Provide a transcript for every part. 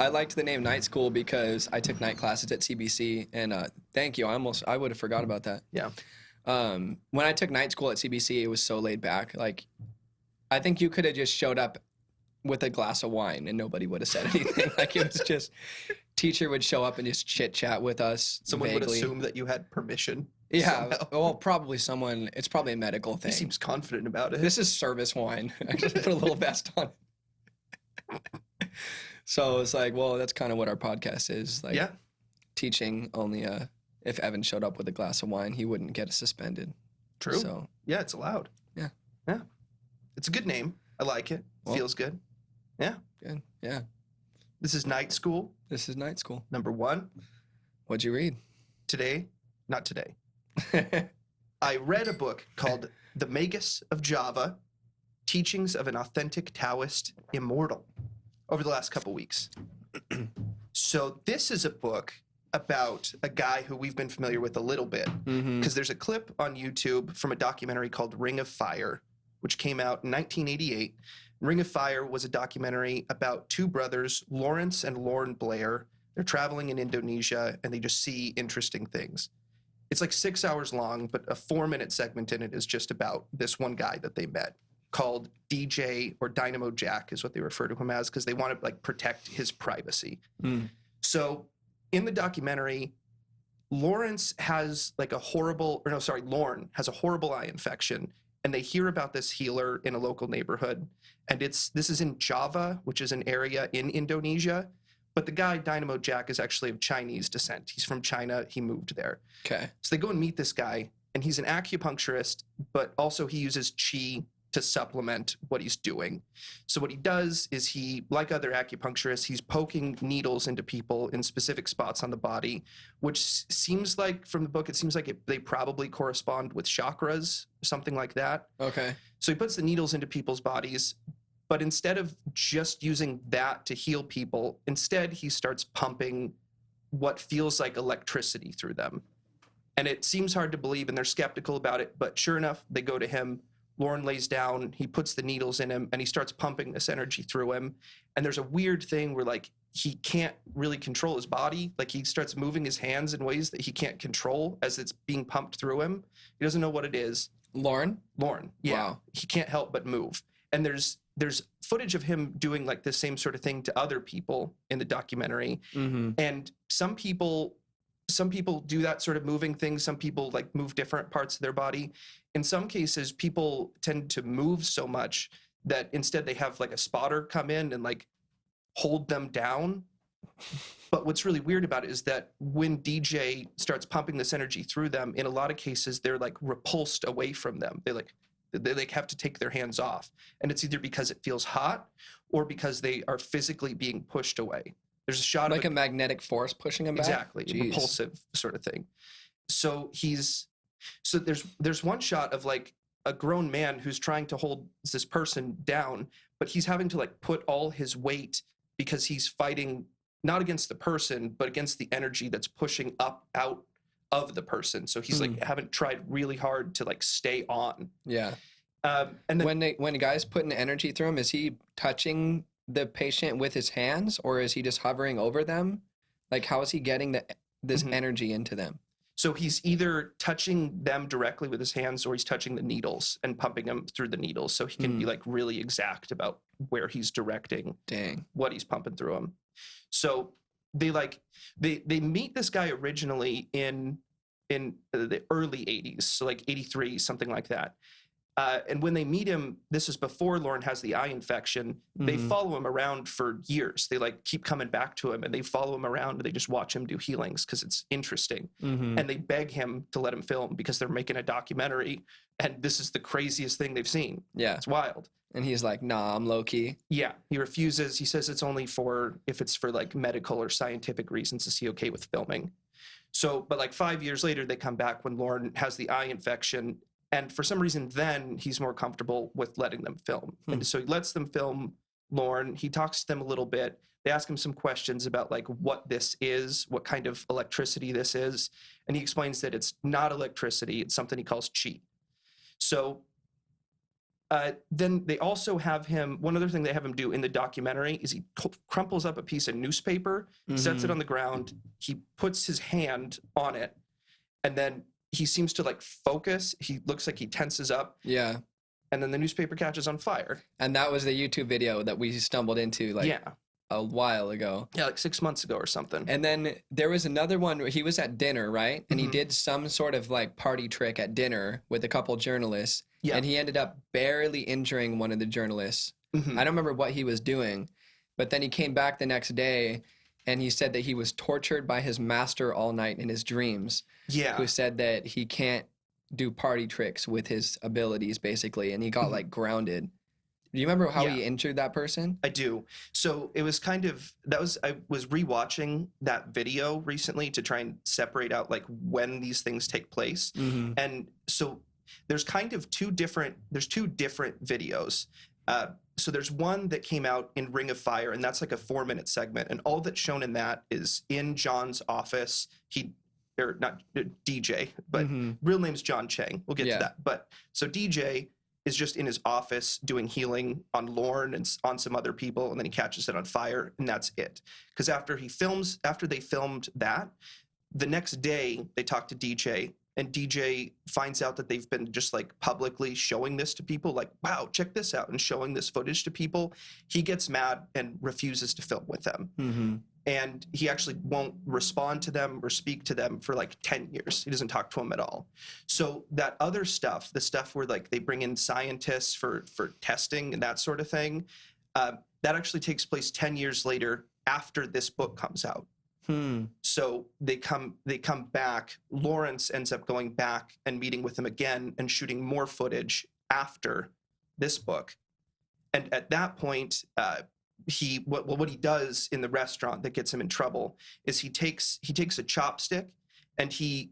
I liked the name Night School because I took night classes at CBC, and thank you. I would have forgot about that. Yeah. When I took night school at CBC, it was so laid back. Like, I think you could have just showed up with a glass of wine and nobody would have said anything. Like, it was just, teacher would show up and just chit chat with us. Someone vaguely. would assume that you had permission. Yeah. Somehow. Well, probably someone. It's probably a medical thing. He seems confident about it. This is service wine. I just put a little vest on it. So it's like, well, that's kind of what our podcast is. Like, yeah. Teaching only if Evan showed up with a glass of wine, he wouldn't get suspended. True. So yeah, it's allowed. Yeah. Yeah. It's a good name. I like it. Well, feels good. Yeah. Good. Yeah. This is Night School. This is Night School. Number 1. What'd you read? Not today. I read a book called The Magus of Java, Teachings of an Authentic Taoist Immortal over the last couple weeks. So this is a book about a guy who we've been familiar with a little bit because there's a clip on YouTube from a documentary called Ring of Fire, which came out in 1988. Ring of Fire was a documentary about two brothers, Lawrence and Lorne Blair. They're traveling in Indonesia and they just see interesting things. It's like 6 hours long, but a 4-minute segment in it is just about this one guy that they met called DJ or Dynamo Jack is what they refer to him as because they want to like protect his privacy. So in the documentary, Lorne has a horrible eye infection and they hear about this healer in a local neighborhood. And this is in Java, which is an area in Indonesia. But the guy, Dynamo Jack, is actually of Chinese descent. He's from China. He moved there. Okay. So they go and meet this guy, and he's an acupuncturist, but also he uses qi to supplement what he's doing. So what he does is he, like other acupuncturists, he's poking needles into people in specific spots on the body, which seems like, from the book, it seems like they probably correspond with chakras, something like that. Okay. So he puts the needles into people's bodies, but instead of just using that to heal people, instead he starts pumping what feels like electricity through them. And it seems hard to believe, and they're skeptical about it, but sure enough, they go to him. Lorne lays down, he puts the needles in him, and he starts pumping this energy through him. And there's a weird thing where, like, he can't really control his body. Like, he starts moving his hands in ways that he can't control as it's being pumped through him. He doesn't know what it is. Lorne, yeah. Wow. He can't help but move. And there's footage of him doing, like, the same sort of thing to other people in the documentary. And some people do that sort of moving thing. Some people like move different parts of their body. In some cases, people tend to move so much that instead they have like a spotter come in and like hold them down. But what's really weird about it is that when DJ starts pumping this energy through them, in a lot of cases, they're like repulsed away from them. They have to take their hands off. And it's either because it feels hot or because they are physically being pushed away. There's a shot like a magnetic force pushing him back? Exactly, a repulsive sort of thing. So there's one shot of like a grown man who's trying to hold this person down, but he's having to like put all his weight because he's fighting not against the person, but against the energy that's pushing up out of the person. So he's like haven't tried really hard to like stay on. Yeah. And then when a guy's putting energy through him, is he touching the patient with his hands, or is he just hovering over them? Like, how is he getting this energy into them? So he's either touching them directly with his hands, or he's touching the needles and pumping them through the needles, so he can be like really exact about where he's directing what he's pumping through them. So they meet this guy originally in the early 80s, so like 83, something like that. And when they meet him, this is before Lorne has the eye infection. They follow him around for years. They like keep coming back to him, and they follow him around, and they just watch him do healings because it's interesting. And they beg him to let him film because they're making a documentary, and this is the craziest thing they've seen. Yeah, it's wild. And he's like, "Nah, I'm low key." Yeah, he refuses. He says it's only if it's for like medical or scientific reasons, is he okay with filming? So, but like 5 years later, they come back when Lorne has the eye infection. And for some reason, then he's more comfortable with letting them film. And so he lets them film Lorne. He talks to them a little bit. They ask him some questions about like what this is, what kind of electricity this is. And he explains that it's not electricity. It's something he calls qi. So Then they also have him, one other thing they have him do in the documentary is he crumples up a piece of newspaper, sets it on the ground, he puts his hand on it, and then he seems to like focus. He looks like he tenses up. Yeah. And then the newspaper catches on fire. And that was the YouTube video that we stumbled into a while ago. Yeah, like 6 months ago or something. And then there was another one where he was at dinner, right? And he did some sort of like party trick at dinner with a couple journalists. Yeah. And he ended up barely injuring one of the journalists. I don't remember what he was doing, but then he came back the next day and he said that he was tortured by his master all night in his dreams. Yeah. Who said that he can't do party tricks with his abilities, basically. And he got like grounded. Do you remember how he injured that person? I do. So it was kind of, I was rewatching that video recently to try and separate out like when these things take place. And so there's kind of two different videos. So there's one that came out in Ring of Fire, and that's like a 4-minute segment. And all that's shown in that is in John's office. Or not DJ, but real name's John Chang. We'll get to that. But so DJ is just in his office doing healing on Lorne and on some other people, and then he catches it on fire, and that's it. Because after they filmed that, the next day they talk to DJ, and DJ finds out that they've been just like publicly showing this to people, like, wow, check this out, and showing this footage to people. He gets mad and refuses to film with them. And he actually won't respond to them or speak to them for like 10 years. He doesn't talk to them at all. So that other stuff, the stuff where like they bring in scientists for testing and that sort of thing, that actually takes place 10 years later after this book comes out. So they come back. Lawrence ends up going back and meeting with them again and shooting more footage after this book. And at that point, what he does in the restaurant that gets him in trouble is he takes a chopstick, and he,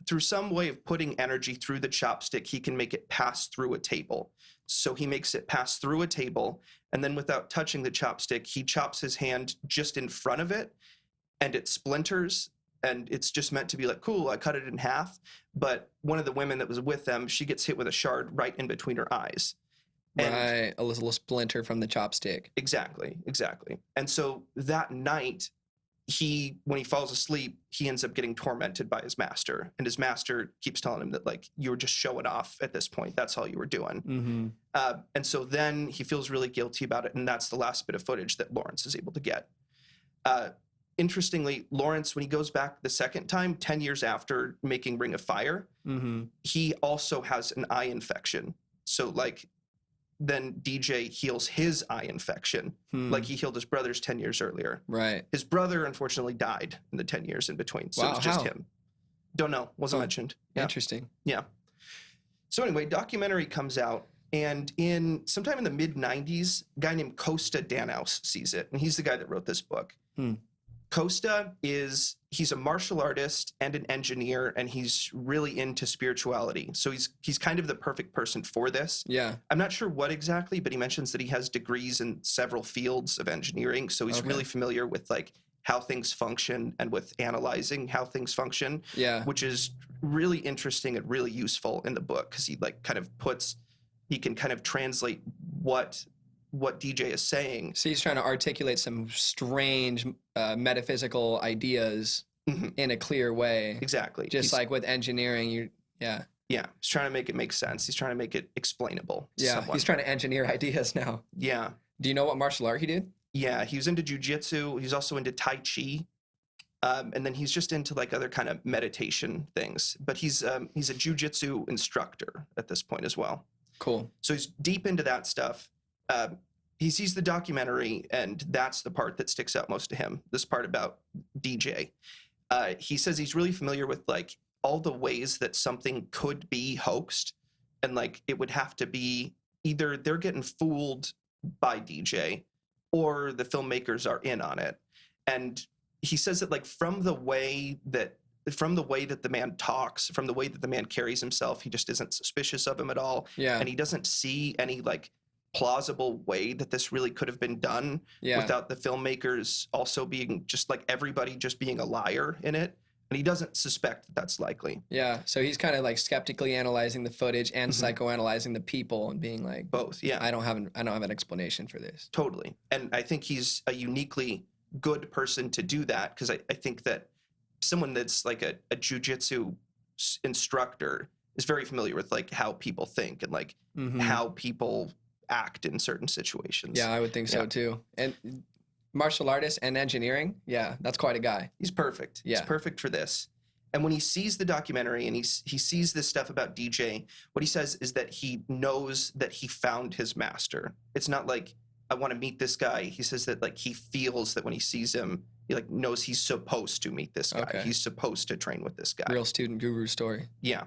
through some way of putting energy through the chopstick, he can make it pass through a table. So he makes it pass through a table, and then without touching the chopstick, he chops his hand just in front of it, and it splinters, and it's just meant to be like, cool, I cut it in half. But one of the women that was with them, she gets hit with a shard right in between her eyes. Right, a little splinter from the chopstick. Exactly. And so that night, when he falls asleep, he ends up getting tormented by his master. And his master keeps telling him that, like, you were just showing off at this point. That's all you were doing. And so then he feels really guilty about it. And that's the last bit of footage that Lawrence is able to get. Interestingly, Lawrence, when he goes back the second time, 10 years after making Ring of Fire, he also has an eye infection. So, like, then DJ heals his eye infection, like he healed his brother's 10 years earlier. Right. His brother, unfortunately, died in the 10 years in between. So it's just him. Don't know. Wasn't mentioned. Yeah. Interesting. Yeah. So anyway, documentary comes out, and sometime in the mid-90s, a guy named Kosta Danaos sees it, and he's the guy that wrote this book. Kosta he's a martial artist and an engineer, and he's really into spirituality. So he's kind of the perfect person for this. Yeah. I'm not sure what exactly, but he mentions that he has degrees in several fields of engineering. So he's really familiar with like how things function and with analyzing how things function. Yeah. Which is really interesting and really useful in the book, because he can kind of translate what DJ is saying. So he's trying to articulate some strange metaphysical ideas in a clear way. Exactly. Just like with engineering, Yeah, he's trying to make it make sense. He's trying to make it explainable to someone. He's trying to engineer ideas now. Yeah. Do you know what martial art he did? Yeah, he was into jujitsu. He's also into Tai Chi. And then he's just into like other kind of meditation things. But he's a jujitsu instructor at this point as well. Cool. So he's deep into that stuff. He sees the documentary, and that's the part that sticks out most to him, this part about DJ. He says he's really familiar with like all the ways that something could be hoaxed, and like it would have to be either they're getting fooled by DJ or the filmmakers are in on it. And he says that like from the way that the man talks, from the way that the man carries himself, he just isn't suspicious of him at all. Yeah. And he doesn't see any like plausible way that this really could have been done without the filmmakers also being just like everybody just being a liar in it And he doesn't suspect that that's likely. Yeah. So he's kind of like skeptically analyzing the footage and psychoanalyzing the people and being like, Both, yeah. I don't have an explanation for this. Totally. And I think he's a uniquely good person to do that, because I think that someone that's like a jujitsu instructor is very familiar with like how people think and like how people act in certain situations. Yeah, I would think so too. And martial artist and engineering, yeah, that's quite a guy. He's perfect. Yeah. He's perfect for this. And when he sees the documentary and he sees this stuff about DJ, what he says is that he knows that he found his master. It's not like, I want to meet this guy. He says that like he feels that when he sees him, he like knows he's supposed to meet this guy. Okay. He's supposed to train with this guy. Real student guru story. Yeah.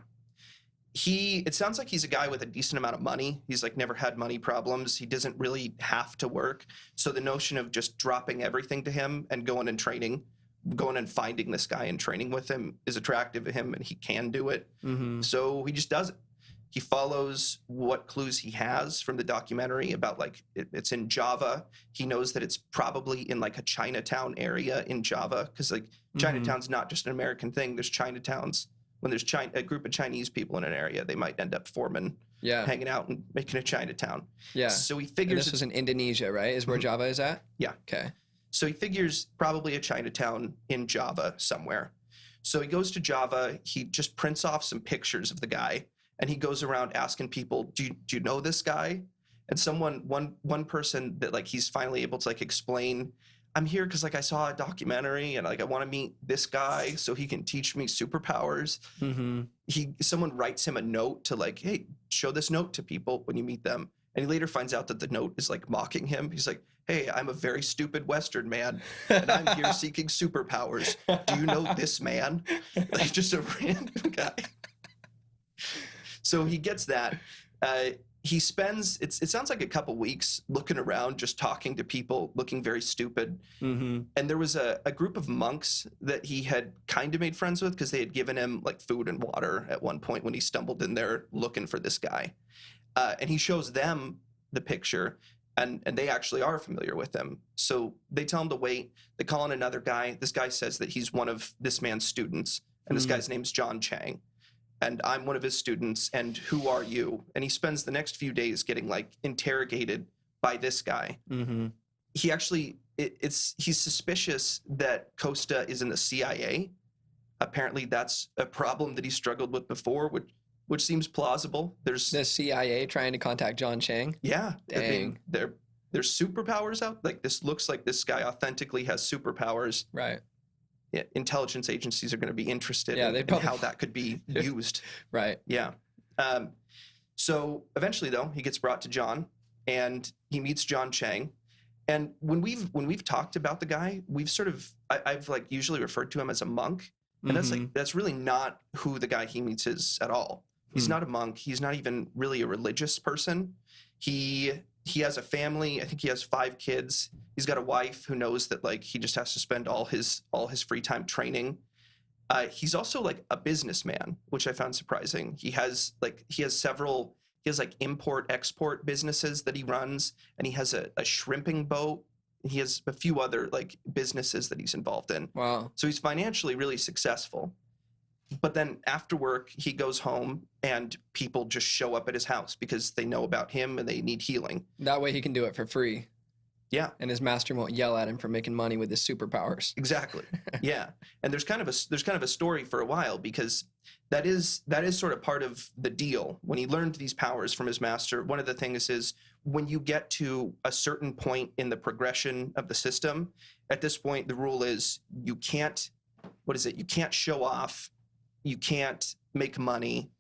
It sounds like he's a guy with a decent amount of money. He's like never had money problems. He doesn't really have to work. So the notion of just dropping everything to him and going and finding this guy and training with him is attractive to him, and he can do it. So he just does it. He follows what clues he has from the documentary about like it's in Java. He knows that it's probably in like a Chinatown area in Java, because like Chinatown's not just an American thing. There's Chinatowns. When there's a group of Chinese people in an area, they might end up hanging out and making a Chinatown. Yeah. So he And figures this was in Indonesia, right? Is where Java is at? Yeah. Okay. So he figures probably a Chinatown in Java somewhere. So he goes to Java. He just prints off some pictures of the guy, and he goes around asking people, "Do you know this guy?" And one person that like he's finally able to like explain, I'm here because like I saw a documentary and like I want to meet this guy so he can teach me superpowers. Someone writes him a note to like, hey, show this note to people when you meet them. And he later finds out that the note is like mocking him. He's like, hey, I'm a very stupid Western man and I'm here seeking superpowers. Do you know this man? Like just a random guy. So he gets that. He spends, it sounds like a couple weeks looking around, just talking to people, looking very stupid. And there was a group of monks that he had kind of made friends with because they had given him like food and water at one point when he stumbled in there looking for this guy. And he shows them the picture, and they actually are familiar with him. So they tell him to wait. They call in another guy. This guy says that he's one of this man's students, and this guy's name's John Chang. And I'm one of his students, and who are you? And he spends the next few days getting like interrogated by this guy. He actually, he's suspicious that Kosta is in the CIA. Apparently that's a problem that he struggled with before, which seems plausible. There's the CIA trying to contact John Chang. Yeah. Dang. There's superpowers out. Like this looks like this guy authentically has superpowers. Right. Yeah, intelligence agencies are going to be interested in how that could be used. Right. Yeah. So eventually, though, he gets brought to John, and he meets John Chang. And when we've talked about the guy, I've like usually referred to him as a monk, and that's really not who the guy he meets is at all. He's not a monk. He's not even really a religious person. He has a family. I think he has 5 kids. He's got a wife who knows that like he just has to spend all his free time training. He's also like a businessman, which I found surprising. He has import export businesses that he runs, and he has a shrimping boat. He has a few other like businesses that he's involved in. Wow. So he's financially really successful. But then after work, he goes home and people just show up at his house because they know about him and they need healing. That way he can do it for free. Yeah. And his master won't yell at him for making money with his superpowers. Exactly. Yeah. And there's kind of a story for a while, because that is sort of part of the deal. When he learned these powers from his master, one of the things is when you get to a certain point in the progression of the system, at this point, the rule is you can't show off. You can't make money,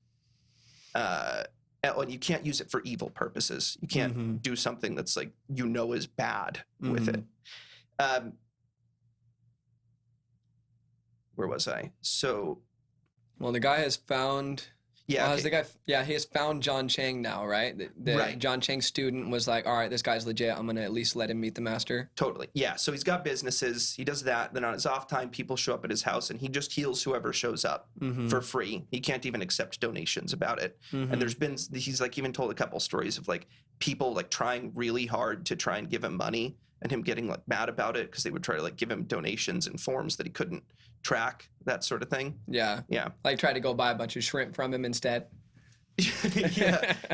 and you can't use it for evil purposes. You can't do something that's like, is bad with it. Where was I? So, well, the guy has found. Yeah. He has found John Chang now, right? Right. John Chang's student was like, all right, this guy's legit. I'm going to at least let him meet the master. Totally. Yeah. So he's got businesses. He does that. Then on his off time, people show up at his house, and he just heals whoever shows up for free. He can't even accept donations about it. And he's like even told a couple stories of like people like trying really hard to try and give him money and him getting like mad about it because they would try to like give him donations in forms that he couldn't track, that sort of thing. Yeah. Yeah. Like try to go buy a bunch of shrimp from him instead.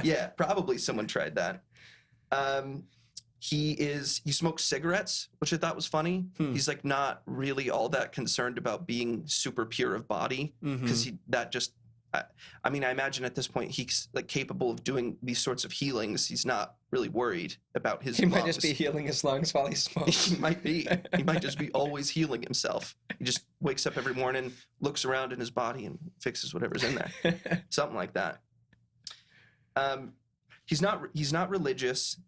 Yeah, probably someone tried that. He smokes cigarettes, which I thought was funny. He's like not really all that concerned about being super pure of body because I mean, I imagine at this point he's like capable of doing these sorts of healings. He's not really worried about his lungs. Might just be healing his lungs while he smokes. He might be. He might just be always healing himself. He just wakes up every morning, looks around in his body, and fixes whatever's in there. Something like that. He's not religious.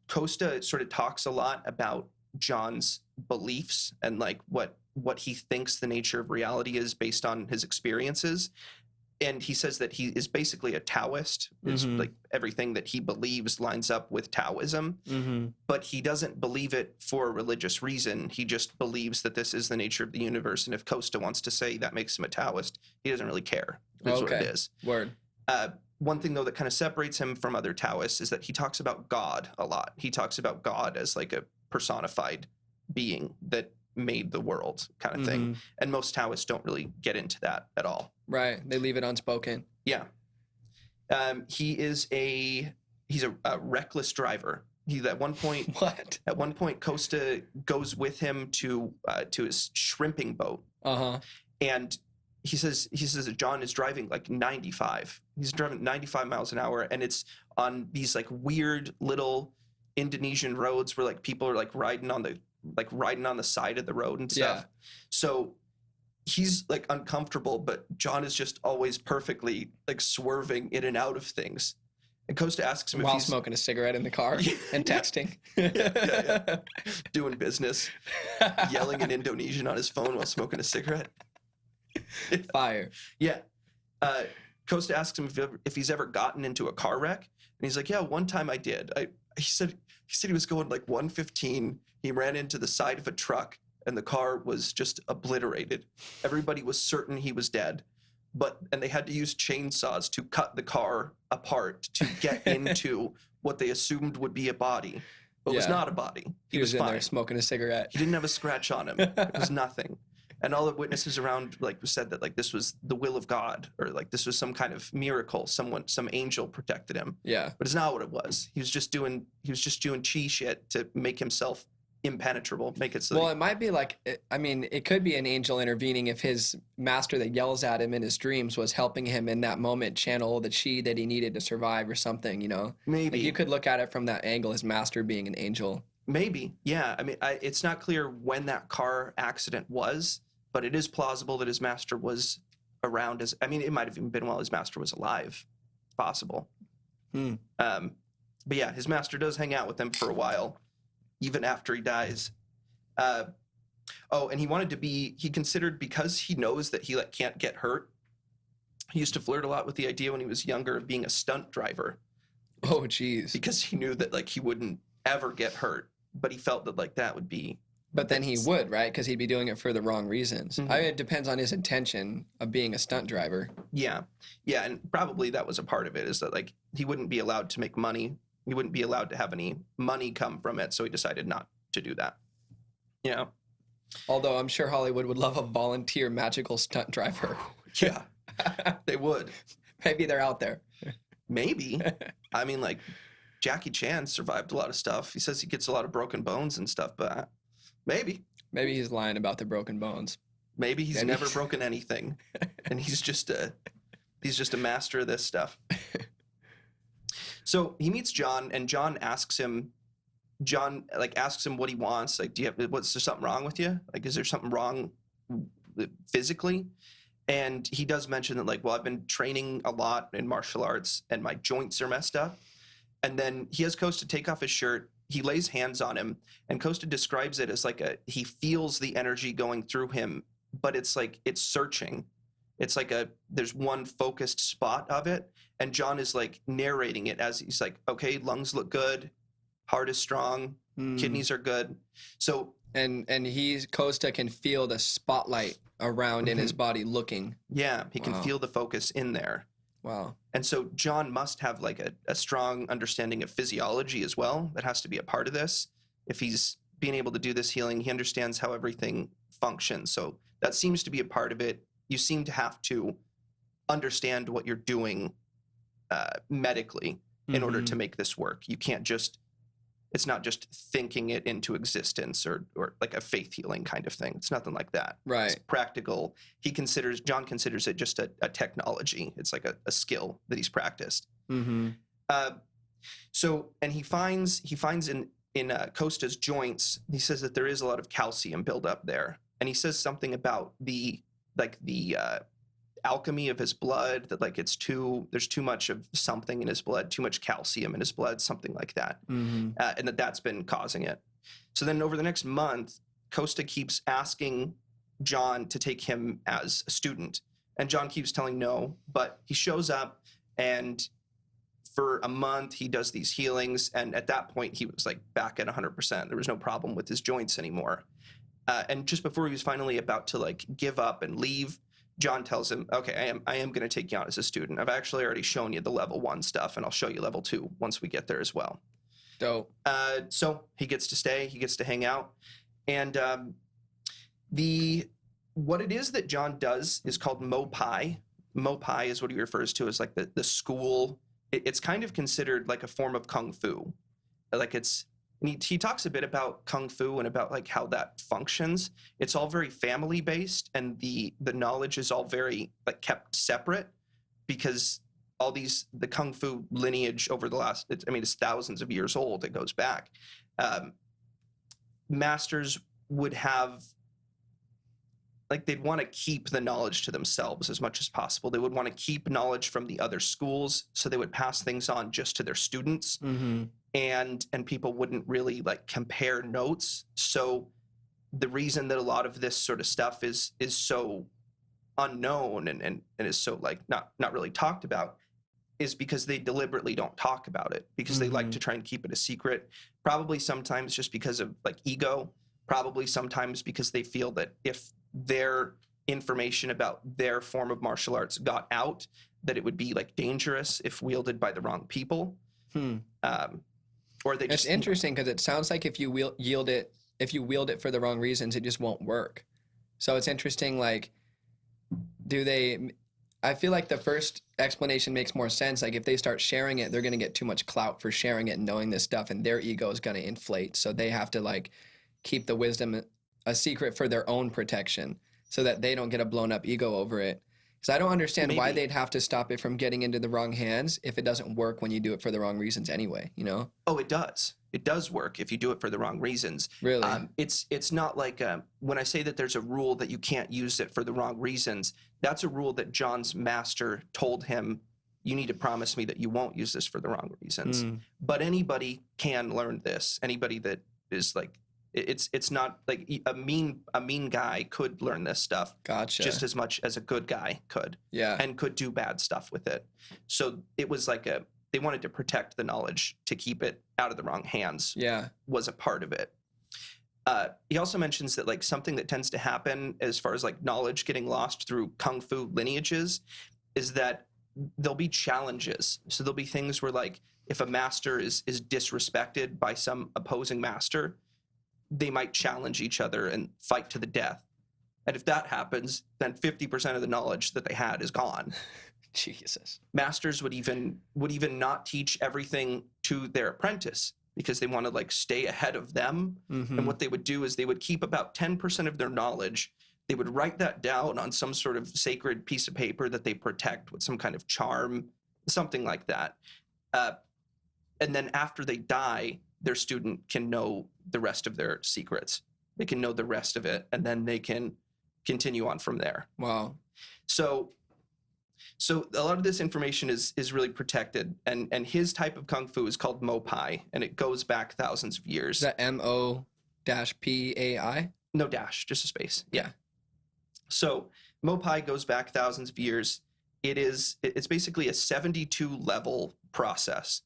Kosta sort of talks a lot about John's beliefs and like what he thinks the nature of reality is based on his experiences. And he says that he is basically a Taoist. It's like everything that he believes lines up with Taoism, but he doesn't believe it for a religious reason. He just believes that this is the nature of the universe. And if Kosta wants to say that makes him a Taoist, he doesn't really care. That's what it is. Word. One thing, though, that kind of separates him from other Taoists is that he talks about God a lot. He talks about God as like a personified being that made the world kind of thing. And most Taoists don't really get into that at all. Right. They leave it unspoken. Yeah. He's a reckless driver. At one point, Kosta goes with him to his shrimping boat. And he says that John is driving like 95. He's driving 95 miles an hour, and it's on these like weird little Indonesian roads where like people are like riding on the side of the road and stuff. Yeah. So he's like uncomfortable, but John is just always perfectly like swerving in and out of things. And Kosta asks him while if he's smoking a cigarette in the car and texting. Yeah. Doing business, yelling in Indonesian on his phone while smoking a cigarette. Fire. Yeah. Kosta asks him if he's ever gotten into a car wreck, and he's like, "Yeah, one time I did." He said he was going like 115. He ran into the side of a truck, and the car was just obliterated. Everybody was certain he was dead, and they had to use chainsaws to cut the car apart to get into what they assumed would be a body, but was not a body. He was in there smoking a cigarette. He didn't have a scratch on him. It was nothing. And all the witnesses around like said that like this was the will of God, or like this was some kind of miracle. Some angel protected him. Yeah. But it's not what it was. He was just doing chi shit to make himself impenetrable, make it so. Well, it might be like, I mean, it could be an angel intervening if his master that yells at him in his dreams was helping him in that moment channel the chi that he needed to survive or something, you know? Maybe. Like you could look at it from that angle, his master being an angel. Maybe, yeah. I mean, it's not clear when that car accident was, but it is plausible that his master was around it might have even been while his master was alive. Possible. But yeah, his master does hang out with him for a while, even after he dies. And he considered, because he knows that he like can't get hurt, he used to flirt a lot with the idea when he was younger of being a stunt driver. Oh, geez. Because he knew that like he wouldn't ever get hurt, but he felt that like that would be. But then he would, right? Because he'd be doing it for the wrong reasons. I mean, it depends on his intention of being a stunt driver. Yeah. Yeah, and probably that was a part of it, is that like he wouldn't be allowed to make money. He wouldn't be allowed to have any money come from it, so he decided not to do that. You know? Although I'm sure Hollywood would love a volunteer magical stunt driver. Yeah, they would. Maybe they're out there. Maybe. I mean, like, Jackie Chan survived a lot of stuff. He says he gets a lot of broken bones and stuff, but maybe. Maybe he's lying about the broken bones. Maybe he's never broken anything, and he's just a master of this stuff. So he meets John, and John asks him what he wants. Like, was there something wrong with you? Like, is there something wrong physically? And he does mention that, like, well, I've been training a lot in martial arts, and my joints are messed up. And then he has Kosta take off his shirt. He lays hands on him, and Kosta describes it as like he feels the energy going through him, but it's like it's searching. It's like there's one focused spot of it, and John is like narrating it as he's like, okay, lungs look good, heart is strong, kidneys are good. So and Kosta can feel the spotlight around in his body looking. Yeah, he can feel the focus in there. Wow. And so John must have like a strong understanding of physiology as well. That has to be a part of this. If he's being able to do this healing, he understands how everything functions. So that seems to be a part of it. You seem to have to understand what you're doing medically in order to make this work. You can't just, it's not just thinking it into existence or like a faith healing kind of thing. It's nothing like that. Right. It's practical. John considers it just a technology. It's like a skill that he's practiced. Mm-hmm. So, and he finds in Kosta's joints, he says that there is a lot of calcium buildup there. And he says something about the alchemy of his blood, that like there's too much of something in his blood, too much calcium in his blood, something like that. Mm-hmm. And that's been causing it. So then over the next month, Kosta keeps asking John to take him as a student. And John keeps telling no, but he shows up, and for a month he does these healings. And at that point he was like back at 100%. There was no problem with his joints anymore. And just before he was finally about to like give up and leave, John tells him, okay, I am going to take you on as a student. I've actually already shown you the level 1 stuff, and I'll show you level 2 once we get there as well. Dope. So he gets to stay, he gets to hang out. And what it is that John does is called Mopai. Mopai is what he refers to as like the school. It's kind of considered like a form of Kung Fu. Like he talks a bit about Kung Fu and about like how that functions. It's all very family based, and the knowledge is all very like kept separate, because the Kung Fu lineage over the last, it's thousands of years old. It goes back. Masters would have, like, they'd want to keep the knowledge to themselves as much as possible. They would want to keep knowledge from the other schools, so they would pass things on just to their students. Mm-hmm. And people wouldn't really like compare notes. So the reason that a lot of this sort of stuff is so unknown and is so like not really talked about is because they deliberately don't talk about it, because they like to try and keep it a secret. Probably sometimes just because of like ego, probably sometimes because they feel that if their information about their form of martial arts got out, that it would be like dangerous if wielded by the wrong people. Or they just. It's interesting because it sounds like if you wield it for the wrong reasons, it just won't work. So it's interesting. Like, I feel like the first explanation makes more sense. Like, if they start sharing it, they're going to get too much clout for sharing it and knowing this stuff, and their ego is going to inflate. So they have to like keep the wisdom a secret for their own protection, so that they don't get a blown up ego over it. Because I don't understand why they'd have to stop it from getting into the wrong hands if it doesn't work when you do it for the wrong reasons anyway, you know? Oh, it does. It does work if you do it for the wrong reasons. Really? It's not like when I say that there's a rule that you can't use it for the wrong reasons, that's a rule that John's master told him, you need to promise me that you won't use this for the wrong reasons. But anybody can learn this. Anybody that is like, it's not like a mean guy could learn this stuff. Gotcha. Just as much as a good guy could. Yeah. And could do bad stuff with it. So it was like they wanted to protect the knowledge to keep it out of the wrong hands. Yeah. Was a part of it. He also mentions that like something that tends to happen as far as like knowledge getting lost through Kung Fu lineages is that there'll be challenges. So there'll be things where like if a master is disrespected by some opposing master, they might challenge each other and fight to the death. And if that happens, then 50% of the knowledge that they had is gone. Jesus. Masters would even not teach everything to their apprentice because they want to like stay ahead of them. And what they would do is they would keep about 10% of their knowledge. They would write that down on some sort of sacred piece of paper that they protect with some kind of charm, something like that. And then after they die, their student can know the rest of their secrets. They can know the rest of it, and then they can continue on from there. Wow. So a lot of this information is really protected, and his type of kung fu is called Mopai, and it goes back thousands of years. Is that MO-PAI? No dash, just a space. Yeah. So Mopai goes back thousands of years. It's basically a 72 level process.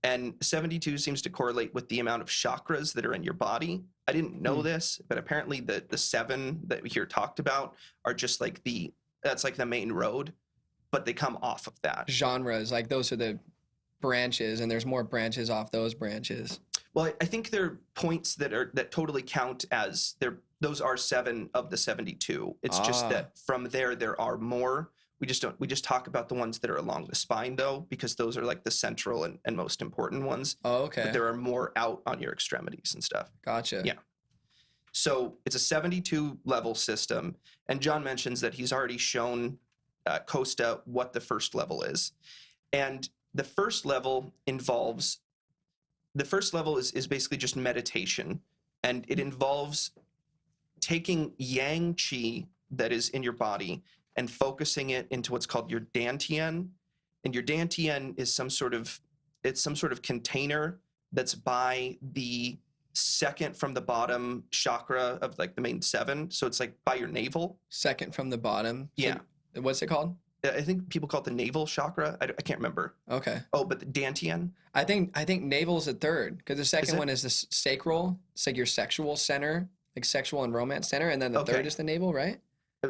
And 72 seems to correlate with the amount of chakras that are in your body. I didn't know this, but apparently the 7 that we hear talked about are just like that's like the main road. but they come off of that. Genres, like those are the branches, and there's more branches off those branches. Well, I think there are points that totally count as those are 7 of the 72. It's just that from there are more. We just talk about the ones that are along the spine though, because those are like the central and most important ones. Oh, okay. But there are more out on your extremities and stuff. Gotcha. Yeah. So it's a 72 level system, and John mentions that he's already shown Kosta what the first level is, and the first level is basically just meditation, and it involves taking yang qi that is in your body and focusing it into what's called your dantian, and your dantian is some sort of container that's by the second from the bottom chakra of like the main 7, so it's like by your navel. Second from the bottom. Yeah. So, what's it called? I think people call it the navel chakra. I can't remember. Okay. Oh, but the dantian. I think navel's a third, because the second one is the sacral. It's like your sexual center, like sexual and romance center, and then the third is the navel, right?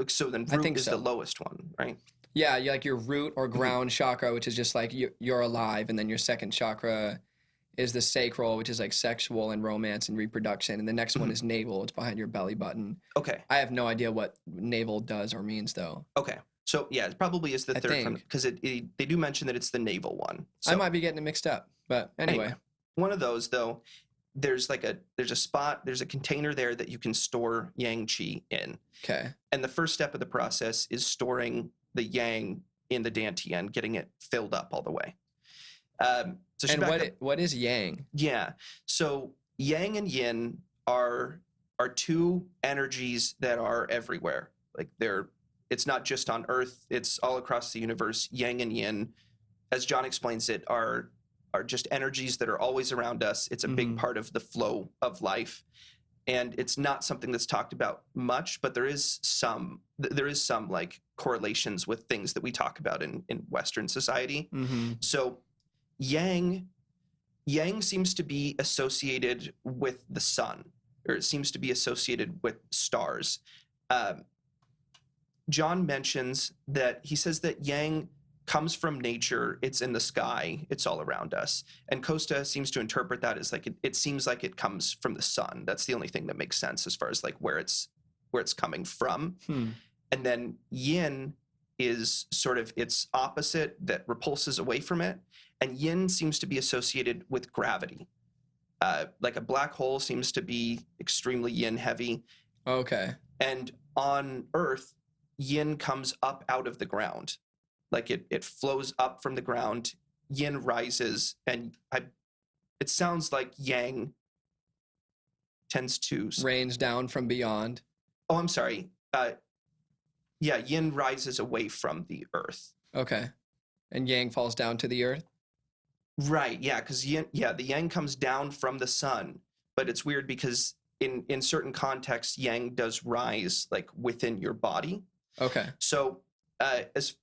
So then root is the lowest one, right? Yeah, you like your root or ground chakra, which is just like you're alive, and then your second chakra is the sacral, which is like sexual and romance and reproduction, and the next one is navel. It's behind your belly button. Okay. I have no idea what navel does or means though. Okay. So yeah, it probably is the third, because they do mention that it's the navel one. So, I might be getting it mixed up, but anyway. One of those though, there's a spot, there's a container there that you can store yang qi in. Okay. And the first step of the process is storing the yang in the dantian, getting it filled up all the way. What is yang? Yeah. So yang and yin are two energies that are everywhere. Like it's not just on Earth, it's all across the universe. Yang and yin, as John explains it, are just energies that are always around us. It's a big part of the flow of life. And it's not something that's talked about much, but there is some like correlations with things that we talk about in Western society. Mm-hmm. So yang seems to be associated with the sun, or it seems to be associated with stars. John mentions that he says that yang comes from nature, it's in the sky, it's all around us. And Kosta seems to interpret that as like it seems like it comes from the sun. That's the only thing that makes sense as far as like where it's coming from. And then yin is sort of its opposite that repulses away from it. And yin seems to be associated with gravity. Like a black hole seems to be extremely yin heavy. Okay. And on Earth, yin comes up out of the ground. Like it flows up from the ground, yin rises, and it sounds like yang tends to rains down from beyond. Oh, I'm sorry. Yeah, yin rises away from the earth. Okay. And yang falls down to the earth? Right, yeah, because the yang comes down from the sun, but it's weird because in certain contexts, yang does rise like within your body. Okay. So as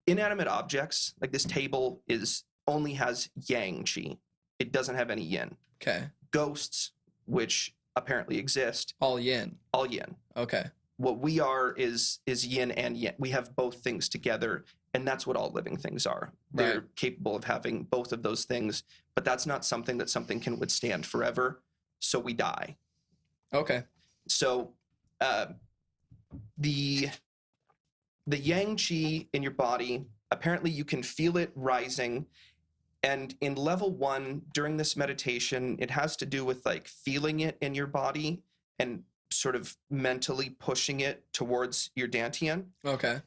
inanimate objects, like this table only has yang qi. It doesn't have any yin. Okay. Ghosts, which apparently exist. All yin. All yin. Okay. What we are is yin and yin. We have both things together, and that's what all living things are. They're capable of having both of those things, but that's not something that something can withstand forever, so we die. Okay. So the yang qi in your body, apparently you can feel it rising. And in level 1, during this meditation, it has to do with like feeling it in your body and sort of mentally pushing it towards your dantian. Okay.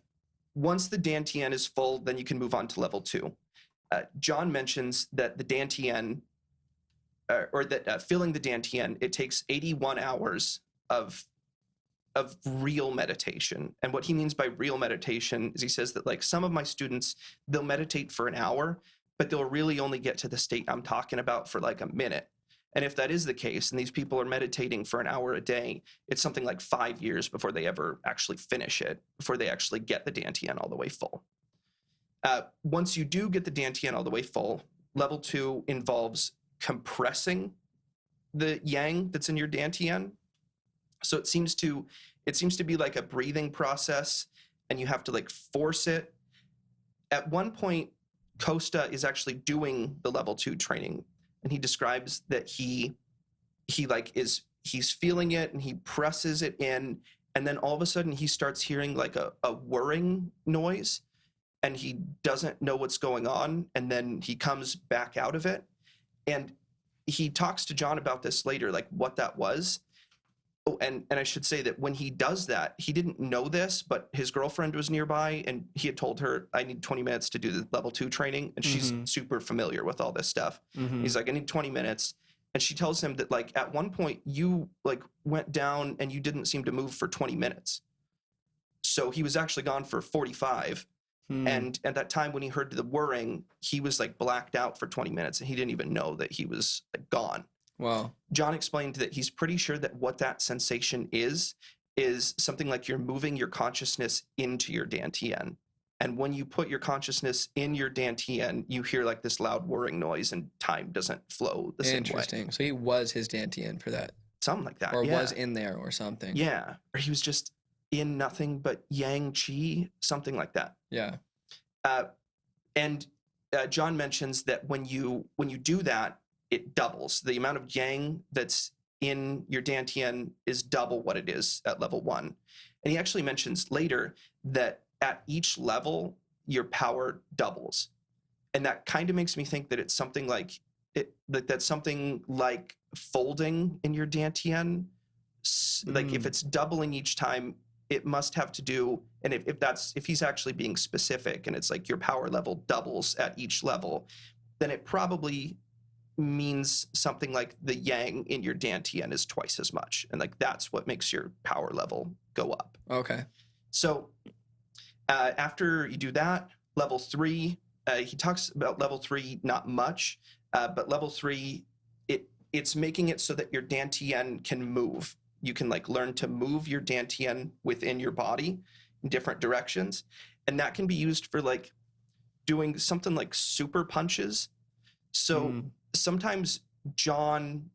Once the dantian is full, then you can move on to level 2. John mentions that the dantian, or that filling the dantian, it takes 81 hours of real meditation. And what he means by real meditation is he says that like some of my students, they'll meditate for an hour, but they'll really only get to the state I'm talking about for like a minute. And if that is the case, and these people are meditating for an hour a day, it's something like 5 years before they ever actually finish it, before they actually get the dantian all the way full. Once you do get the dantian all the way full, level 2 involves compressing the yang that's in your dantian. So it seems to be like a breathing process, and you have to like force it. At one point, Kosta is actually doing the level 2 training, and he describes that he's feeling it and he presses it in, and then all of a sudden he starts hearing like a whirring noise, and he doesn't know what's going on, and then he comes back out of it, and he talks to John about this later, like what that was. Oh, and I should say that when he does that, he didn't know this, but his girlfriend was nearby, and he had told her, I need 20 minutes to do the level 2 training, and she's super familiar with all this stuff. He's like, I need 20 minutes. And she tells him that like at one point you like went down and you didn't seem to move for 20 minutes. So he was actually gone for 45. And at that time when he heard the whirring, he was like blacked out for 20 minutes, and he didn't even know that he was like gone. Wow. John explained that he's pretty sure that what that sensation is something like you're moving your consciousness into your dantian. And when you put your consciousness in your dantian, you hear like this loud whirring noise, and time doesn't flow the same way. Interesting. So he was his dantian for that. Something like that. Or yeah. was in there or something. Yeah. Or he was just in nothing but yang chi, something like that. Yeah. And John mentions that when you do that, it doubles. The amount of yang that's in your dantian is double what it is at level 1. And he actually mentions later that at each level, your power doubles. And that kind of makes me think that it's something like that's something like folding in your dantian. Like if it's doubling each time, it must have to do, and if he's actually being specific and it's like your power level doubles at each level, then it probably means something like the yang in your dantian is twice as much. And like that's what makes your power level go up. Okay. So after you do that, level 3, he talks about level 3 not much, but level 3, it's making it so that your dantian can move. You can like learn to move your dantian within your body in different directions. And that can be used for like doing something like super punches. So sometimes John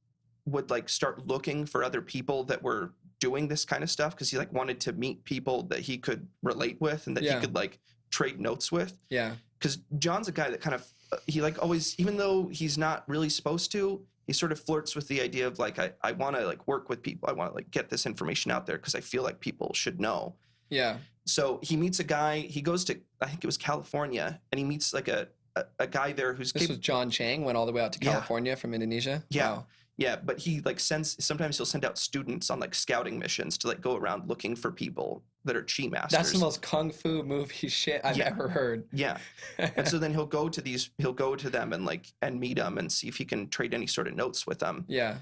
would like start looking for other people that were doing this kind of stuff, because he like wanted to meet people that he could relate with and that he could like trade notes with. Yeah. Because John's a guy that kind of, he like always, even though he's not really supposed to, he sort of flirts with the idea of like, I want to like work with people. I want to like get this information out there because I feel like people should know. Yeah. So he meets a guy, he goes to, I think it was California, and he meets like a guy there who's... This was John Chang, went all the way out to California from Indonesia? Yeah. Wow. Yeah, but he like sometimes he'll send out students on like scouting missions to like go around looking for people that are chi masters. That's the most kung fu movie shit I've ever heard. Yeah. And so then he'll go to them and meet them and see if he can trade any sort of notes with them. Yeah.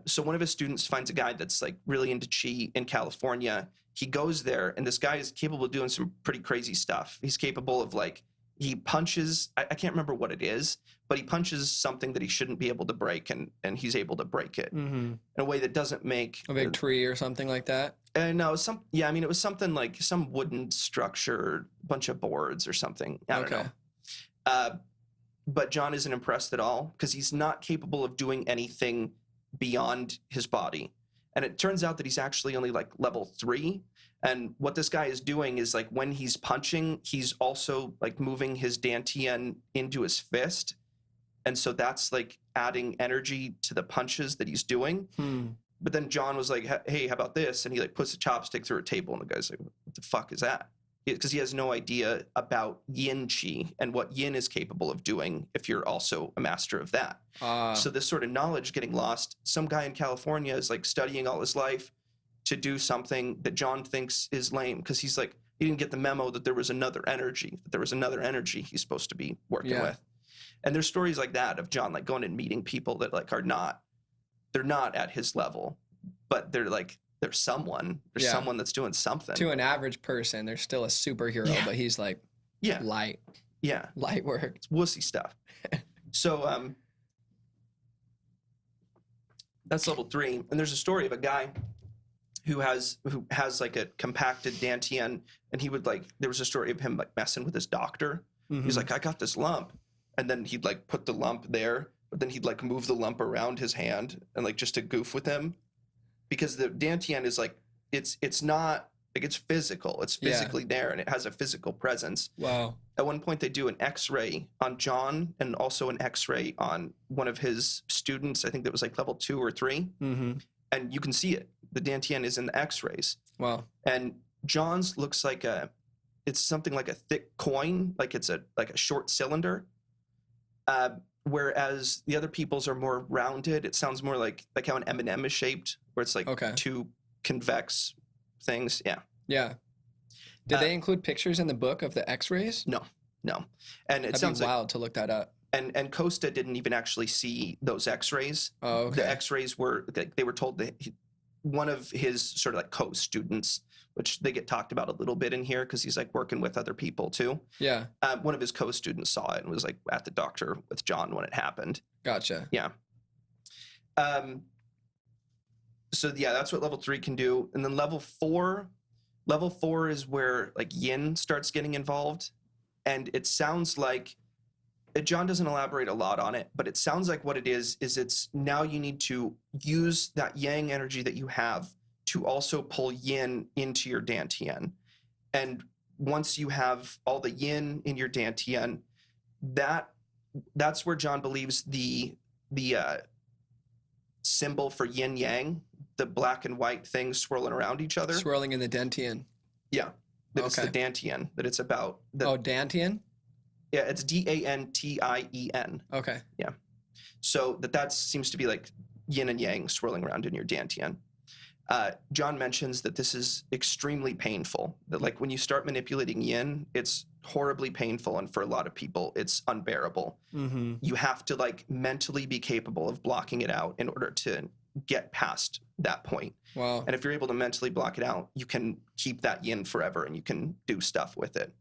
So one of his students finds a guy that's like really into chi in California. He goes there, and this guy is capable of doing some pretty crazy stuff. He's capable of like, he punches, I can't remember what it is, but he punches something that he shouldn't be able to break, and he's able to break it in a way that doesn't make... A big tree or something like that? No, it was something like some wooden structure, bunch of boards or something. I don't know. But John isn't impressed at all, because he's not capable of doing anything beyond his body. And it turns out that he's actually only like level 3. And what this guy is doing is like when he's punching, he's also like moving his dantian into his fist. And so that's like adding energy to the punches that he's doing. But then John was like, hey, how about this? And he like puts a chopstick through a table, and the guy's like, what the fuck is that? Because he has no idea about yin chi and what yin is capable of doing if you're also a master of that. So this sort of knowledge getting lost. Some guy in California is like studying all his life to do something that John thinks is lame, because he's like, he didn't get the memo that there was another energy he's supposed to be working with. And there's stories like that of John like going and meeting people that like they're not at his level, but they're someone that's doing something. To an average person, they're still a superhero, but he's like light work. It's wussy stuff. So that's level 3. And there's a story of a guy who has like a compacted dantian, and he would like, there was a story of him like messing with his doctor. He's like, I got this lump, and then he'd like put the lump there, but then he'd like move the lump around his hand and like just to goof with him, because the dantian is like, it's not Like it's physical. It's Yeah. physically there, and it has a physical presence. Wow. At one point, they do an X-ray on John, and also an X-ray on one of his students. I think that was like level 2 or 3, Mm-hmm. and you can see it. The Dantian is in the X-rays, Wow. and John's looks like it's something like a thick coin, like it's a short cylinder. Whereas the other people's are more rounded. It sounds more like how an M&M is shaped, where it's like Okay. two convex things. Yeah. Yeah. Did they include pictures in the book of the X-rays? No. And it That'd sounds be like wild to look that up. and Kosta didn't even actually see those X-rays. Oh, okay. The X-rays were they were told that one of his sort of like co-students, which they get talked about a little bit in here because he's like working with other people too. Yeah. One of his co-students saw it and was like at the doctor with John when it happened. Gotcha. Yeah. So yeah, that's what level 3 can do. And then level 4 is where like yin starts getting involved. And it sounds like John doesn't elaborate a lot on it, but it sounds like what it is it's now you need to use that yang energy that you have to also pull yin into your dantian. And once you have all the yin in your dantian, that's where John believes the symbol for yin yang, the black and white things swirling around each other. Swirling in the Dantian. Yeah. That it's the Okay. dantian, that it's about. Dantian? Yeah, it's Dantien. Okay. So that seems to be like yin and yang swirling around in your dantian. John mentions that this is extremely painful, that like when you start manipulating yin, it's horribly painful, and for a lot of people, it's unbearable. Mm-hmm. You have to like mentally be capable of blocking it out in order to get past that point. Wow. And if you're able to mentally block it out, you can keep that yin forever and you can do stuff with it.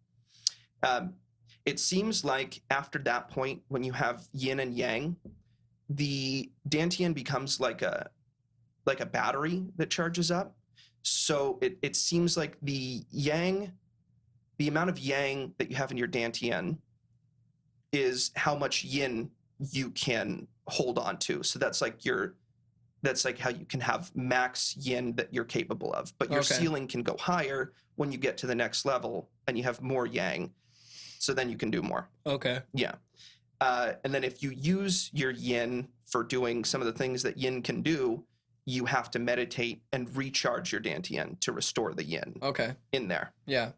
It seems like after that point, when you have yin and yang, the dantian becomes like a battery that charges up. So it seems like the amount of yang that you have in your dantian is how much yin you can hold on to. So that's like how you can have max yin that you're capable of. But your Okay. ceiling can go higher when you get to the next level and you have more yang. So then you can do more. Okay. Yeah. And then if you use your yin for doing some of the things that yin can do, you have to meditate and recharge your dantian to restore the yin Okay. in there. Yeah.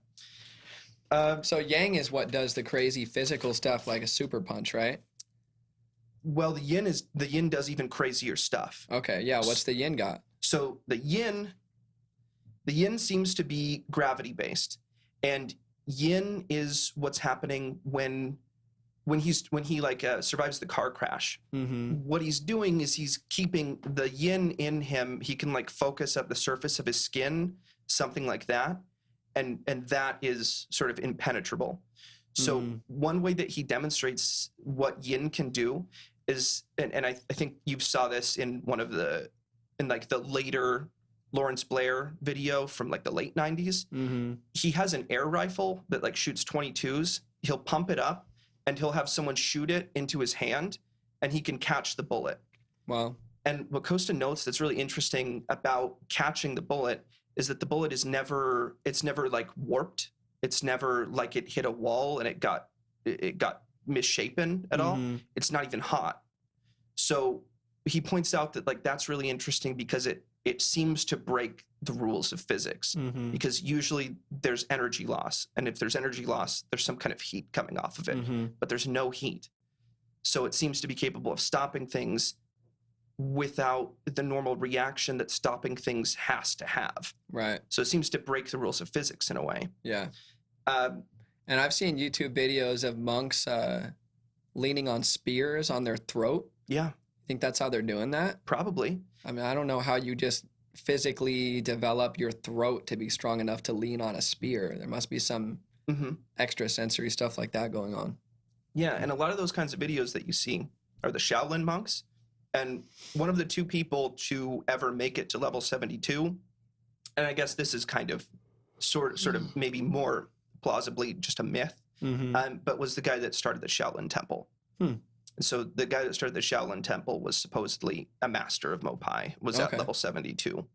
So yang is what does the crazy physical stuff like a super punch, right? Well, the yin does even crazier stuff. Okay. Yeah. What's the yin got? So the yin seems to be gravity based, and yin is what's happening when he like survives the car crash. Mm-hmm. What he's doing is he's keeping the yin in him. He can like focus at the surface of his skin, something like that, and that is sort of impenetrable. So one way that he demonstrates what yin can do is, and I think you saw this in like the later Lawrence Blair video from like the late 90s. Mm-hmm. He has an air rifle that like shoots 22s. He'll pump it up and he'll have someone shoot it into his hand and he can catch the bullet. Wow. And what Kosta notes that's really interesting about catching the bullet is that the bullet is never like warped. It's never like it hit a wall and it got misshapen at all. It's not even hot. So he points out that like that's really interesting because it seems to break the rules of physics, Mm-hmm. because usually there's energy loss, and if there's energy loss, there's some kind of heat coming off of it, Mm-hmm. but there's no heat. So it seems to be capable of stopping things without the normal reaction that stopping things has to have. Right. So it seems to break the rules of physics in a way. Yeah. Um, And I've seen YouTube videos of monks leaning on spears on their throat. yeah, Think that's how they're doing that? probably. I mean, I don't know how you just physically develop your throat to be strong enough to lean on a spear. There must be some hmm extra sensory stuff like that going on. Yeah, and a lot of those kinds of videos that you see are the Shaolin monks. And one of the two people to ever make it to level 72, and I guess this is kind of sort of maybe more plausibly just a myth, but was the guy that started the Shaolin Temple. And so the guy that started the Shaolin Temple was supposedly a master of Mopai, was at Okay. level 72.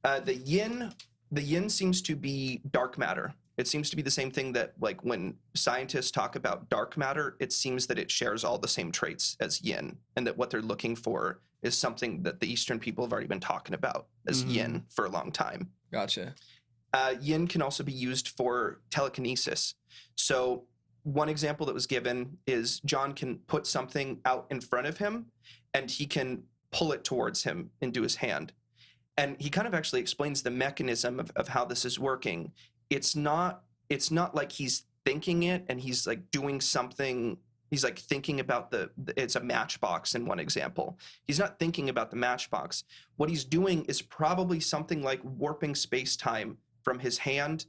The yin seems to be dark matter. It seems to be the same thing that, like, when scientists talk about dark matter, it seems that it shares all the same traits as yin, and that what they're looking for is something that the Eastern people have already been talking about as yin for a long time. Gotcha. Yin can also be used for telekinesis. So one example that was given is John can put something out in front of him, and he can pull it towards him into his hand. And he kind of actually explains the mechanism of how this is working. It's not like he's thinking it and he's like doing something. He's like thinking about it's a matchbox in one example. He's not thinking about the matchbox. What he's doing is probably something like warping space-time from his hand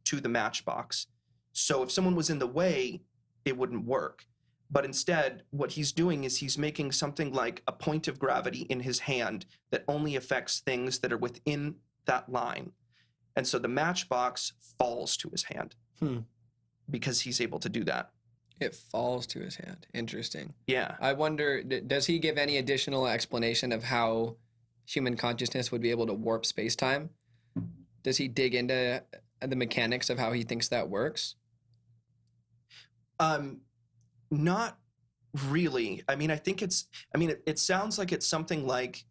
to the matchbox. So if someone was in the way, it wouldn't work. But instead, what he's doing is he's making something like a point of gravity in his hand that only affects things that are within that line. And so the matchbox falls to his hand because he's able to do that. It falls to his hand. Interesting. Yeah. I wonder, does he give any additional explanation of how human consciousness would be able to warp space-time? Does he dig into the mechanics of how he thinks that works? Not really. I mean, it sounds like it's something like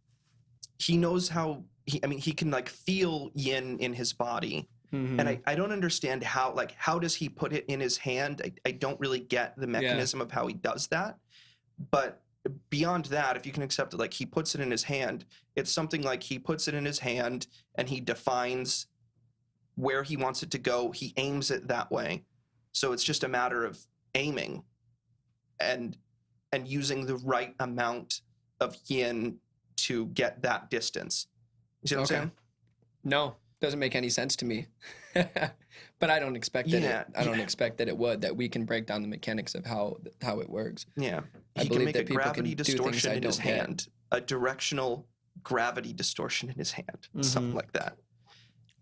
he knows how he can like feel yin in his body. And I don't understand how does he put it in his hand? I don't really get the mechanism of how he does that. But beyond that, if you can accept it, like he puts it in his hand, it's something like he puts it in his hand and he defines where he wants it to go. He aims it that way. So it's just a matter of aiming and using the right amount of yin to get that distance. You see what I'm saying? No, doesn't make any sense to me. But I don't expect that. I don't expect that we can break down the mechanics of how it works. Yeah, I he believe can make that a people gravity can do distortion things I in his don't get. hand, a directional gravity distortion in his hand, something like that.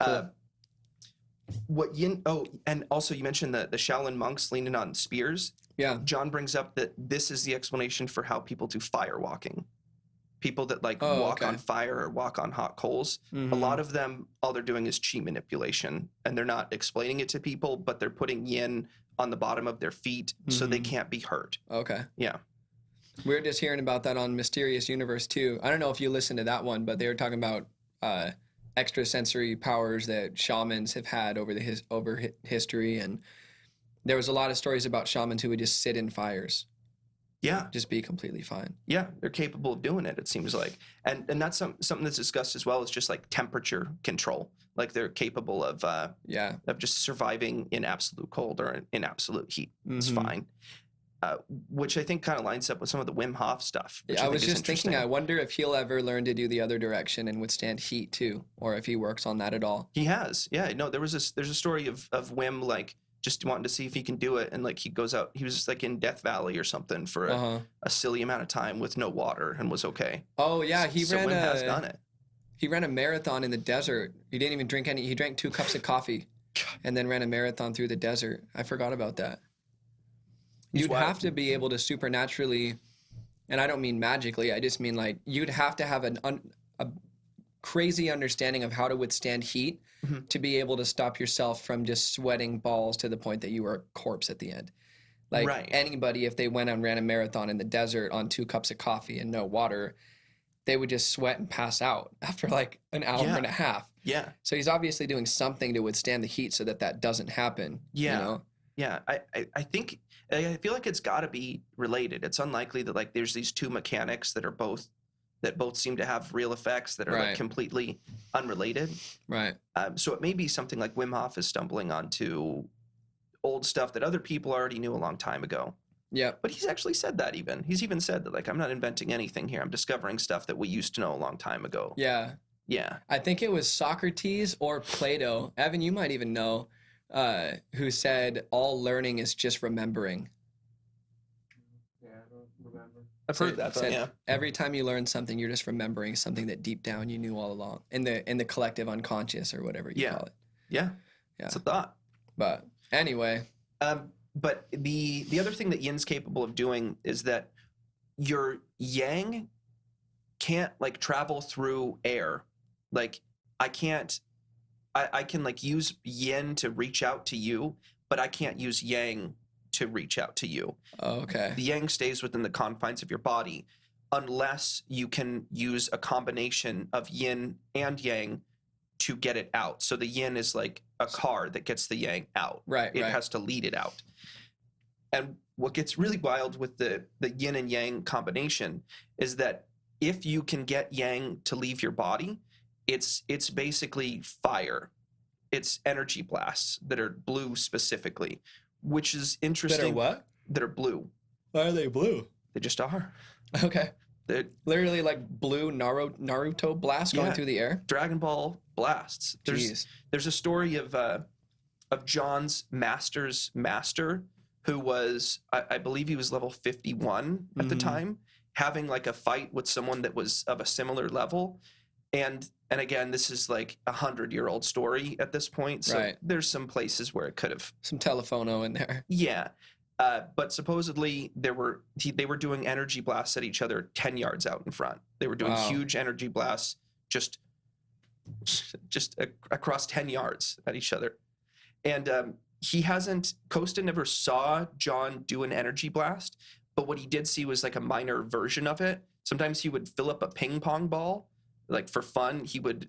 Cool. What yin? Oh, and also you mentioned the Shaolin monks leaning on spears. Yeah. John brings up that this is the explanation for how people do fire walking. People that walk on fire or walk on hot coals. A lot of them, all they're doing is chi manipulation, and they're not explaining it to people, but they're putting yin on the bottom of their feet so they can't be hurt. Okay. Yeah. We were just hearing about that on Mysterious Universe too. I don't know if you listened to that one, but they were talking about extrasensory powers that shamans have had over history, and there was a lot of stories about shamans who would just sit in fires. Yeah. Just be completely fine. Yeah, they're capable of doing it, it seems like. And that's something that's discussed as well, is just like temperature control. Like they're capable of just surviving in absolute cold or in absolute heat. It's fine. Which I think kind of lines up with some of the Wim Hof stuff. I was just thinking, I wonder if he'll ever learn to do the other direction and withstand heat too, or if he works on that at all. He has. Yeah, no, there's a story of Wim like just wanting to see if he can do it, and like he goes out, he was just like in Death Valley or something for a silly amount of time with no water and was okay. Oh yeah, Wim has done it. He ran a marathon in the desert. He didn't even drink any. He drank 2 cups of coffee and then ran a marathon through the desert. I forgot about that. You'd have to be able to supernaturally, and I don't mean magically, I just mean like you'd have to have a crazy understanding of how to withstand heat to be able to stop yourself from just sweating balls to the point that you were a corpse at the end. Like anybody, if they went and ran a marathon in the desert on 2 cups of coffee and no water, they would just sweat and pass out after like an hour and a half. Yeah. So he's obviously doing something to withstand the heat so that doesn't happen. Yeah. You know? Yeah. I feel like it's got to be related. It's unlikely that like there's these 2 mechanics that both seem to have real effects that are like completely unrelated. Right. So it may be something like Wim Hof is stumbling onto old stuff that other people already knew a long time ago. Yeah. But he's actually said that even. He's even said that like, I'm not inventing anything here. I'm discovering stuff that we used to know a long time ago. Yeah. Yeah. I think it was Socrates or Plato. Evan, you might even know, who said all learning is just remembering. I've heard that. Said, every time you learn something, you're just remembering something that deep down you knew all along in the collective unconscious or whatever you call it. Yeah, it's a thought. But anyway, but the other thing that yin's capable of doing is that your yang can't like travel through air. Like I can't. I can like use yin to reach out to you, but I can't use yang to reach out to you. Oh, okay. The yang stays within the confines of your body unless you can use a combination of yin and yang to get it out. So the yin is like a car that gets the yang out. Right. It has to lead it out. And what gets really wild with the yin and yang combination is that if you can get yang to leave your body, it's basically fire. It's energy blasts that are blue specifically, which is interesting. That are what? That are blue. Why are they blue? They just are. Okay. They're Literally like blue Naruto blast going through the air. Dragon Ball blasts. There's a story of John's master's master who was, I believe he was level 51 at the time, having like a fight with someone that was of a similar level. And again, this is like 100-year-old story at this point. So there's some places where it could have some telephono in there. Yeah. But supposedly they were doing energy blasts at each other 10 yards out in front. They were doing huge energy blasts just across 10 yards at each other. And Kosta never saw John do an energy blast, but what he did see was like a minor version of it. Sometimes he would fill up a ping pong ball, like for fun. He would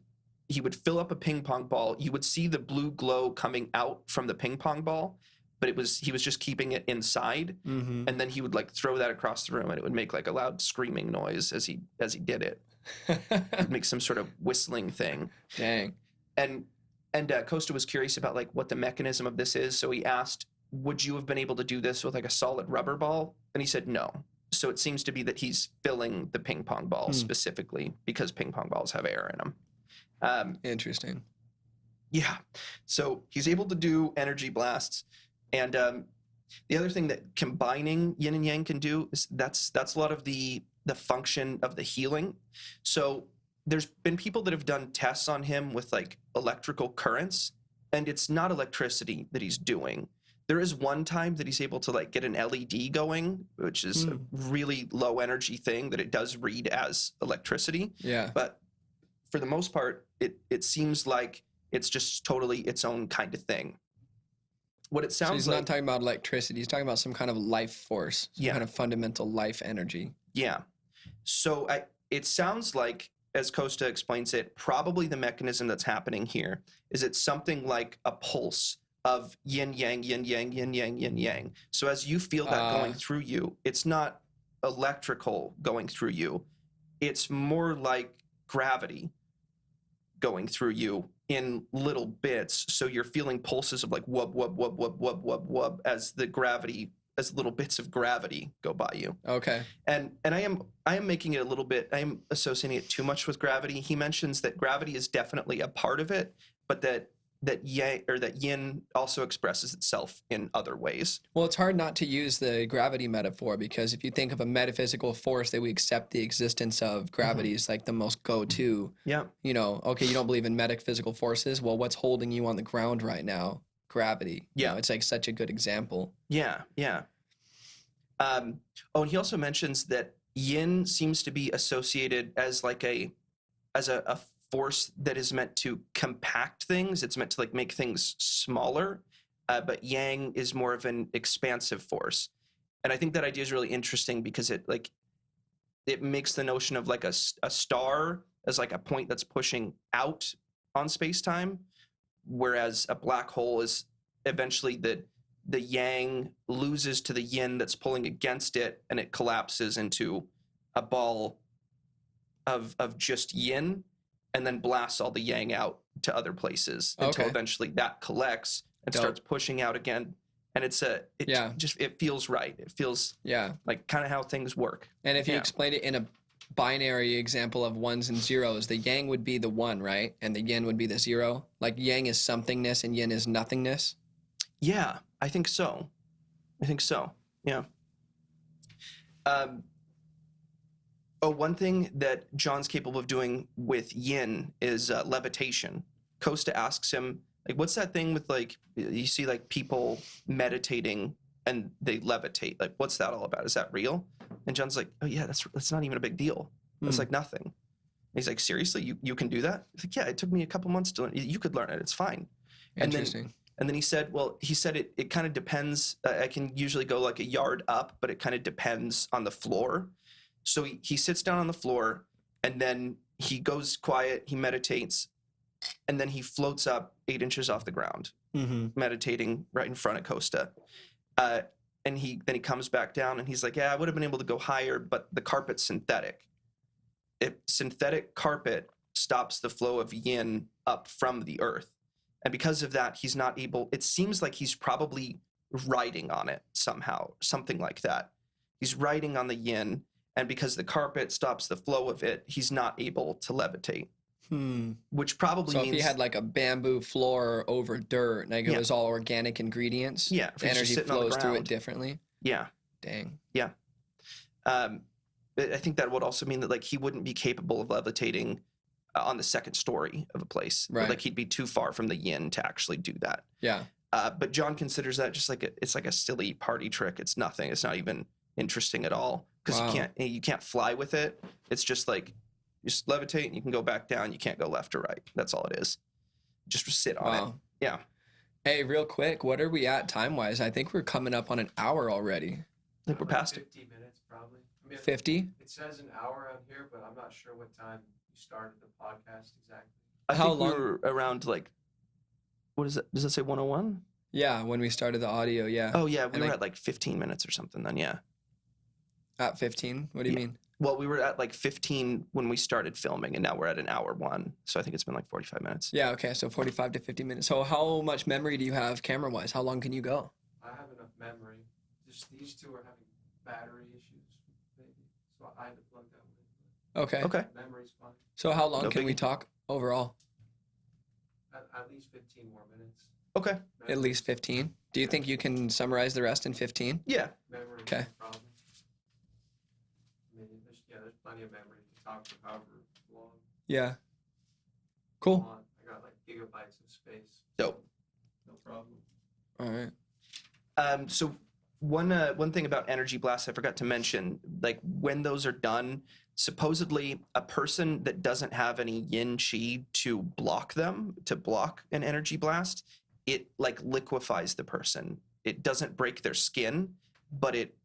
fill up a ping pong ball. You would see the blue glow coming out from the ping pong ball, but he was just keeping it inside. And then he would like throw that across the room, and it would make like a loud screaming noise as he did it. It'd make some sort of whistling thing. Dang. And Kosta was curious about like what the mechanism of this is, so he asked, "Would you have been able to do this with like a solid rubber ball?" And he said no. So it seems to be that he's filling the ping pong ball specifically because ping pong balls have air in them. Interesting. Yeah. So he's able to do energy blasts. And the other thing that combining yin and yang can do is that's a lot of the function of the healing. So there's been people that have done tests on him with like electrical currents, and it's not electricity that he's doing. There is one time that he's able to like get an LED going, which is a really low energy thing that it does read as electricity. Yeah. But for the most part, it seems like it's just totally its own kind of thing. What it sounds so he's like. not talking about electricity. He's talking about some kind of life force, some kind of fundamental life energy. Yeah. So it sounds like, as Kosta explains it, probably the mechanism that's happening here is it's something like a pulse of yin yang, yin yang, yin yang, yin yang. So as you feel that going through you, it's not electrical going through you. It's more like gravity going through you in little bits. So you're feeling pulses of like wub, wub, wub, wub, wub, wub, wub as little bits of gravity go by you. Okay. And I am making it a little bit, I am associating it too much with gravity. He mentions that gravity is definitely a part of it, but that yang or that yin also expresses itself in other ways. Well, it's hard not to use the gravity metaphor, because if you think of a metaphysical force that we accept the existence of, gravity is like the most go-to. Yeah. You know, okay, you don't believe in metaphysical forces. Well, what's holding you on the ground right now? Gravity. Yeah. You know, it's like such a good example. Yeah, yeah. And he also mentions that yin seems to be associated as like a force that is meant to compact things. It's meant to like make things smaller, but yang is more of an expansive force. And I think that idea is really interesting because it makes the notion of like a star as like a point that's pushing out on space-time, whereas a black hole is eventually the yang loses to the yin that's pulling against it, and it collapses into a ball of just yin, and then blasts all the yang out to other places until eventually that collects and starts pushing out again. And it feels right. It feels like kind of how things work. And if you explained it in a binary example of ones and zeros, the yang would be the one, right? And the yin would be the zero. Like yang is somethingness and yin is nothingness. Yeah, I think so. Yeah. One thing that John's capable of doing with yin is levitation. Kosta asks him, like, what's that thing with, like, you see, like, people meditating and they levitate? Like, what's that all about? Is that real? And John's like, oh, yeah, that's not even a big deal. That's like nothing. He's like, seriously, you can do that? He's like, yeah, it took me a couple months to learn. You could learn it. It's fine. Interesting. And then he said, it kind of depends. I can usually go like a yard up, but it kind of depends on the floor. So he sits down on the floor, and then he goes quiet, he meditates, and then he floats up 8 inches off the ground, meditating right in front of Kosta. And then he comes back down, and he's like, yeah, I would have been able to go higher, but the carpet's synthetic. If synthetic carpet stops the flow of yin up from the earth. And because of that, he's not able, it seems like he's probably riding on it somehow, something like that. He's riding on the yin, and because the carpet stops the flow of it, he's not able to levitate. Which probably means... So if he had like a bamboo floor over dirt, like it was all organic ingredients, the energy flows through it differently? Yeah. Dang. Yeah. I think that would also mean that like he wouldn't be capable of levitating on the second story of a place. Right. Like he'd be too far from the yin to actually do that. Yeah. But John considers that just like it's like a silly party trick. It's nothing. It's not even interesting at all because you can't fly with it. It's just like you just levitate and you can go back down. You can't go left or right. That's all it is. Just sit on it. Yeah. Hey, real quick, what are we at time wise? I think we're coming up on an hour already. I think we're past 50 minutes probably. I mean, 50? It says an hour on here, but I'm not sure what time you started the podcast exactly. I think we were around like, what is it? Does it say 101? Yeah, when we started the audio, yeah. Oh yeah, we were at like 15 minutes or something then, yeah. At 15? What do you mean? Well, we were at like 15 when we started filming, and now we're at an hour 1. So I think it's been like 45 minutes. Yeah, okay, so 45 to 50 minutes. So how much memory do you have camera-wise? How long can you go? I have enough memory. Just these two are having battery issues, maybe. So I had to plug that one in. Okay. Memory's fine. So how long No can we biggie. talk overall? At least 15 more minutes. Okay. At least 15? Do you think you can summarize the rest in 15? Yeah. Memory is Okay. no problem. I mean, there's plenty of memory to talk for however long Yeah. you Cool. want. I got like gigabytes of space. Dope. No problem. All right. So one thing about energy blasts I forgot to mention, like when those are done, supposedly a person that doesn't have any yin chi to block an energy blast, it like liquefies the person. It doesn't break their skin, but it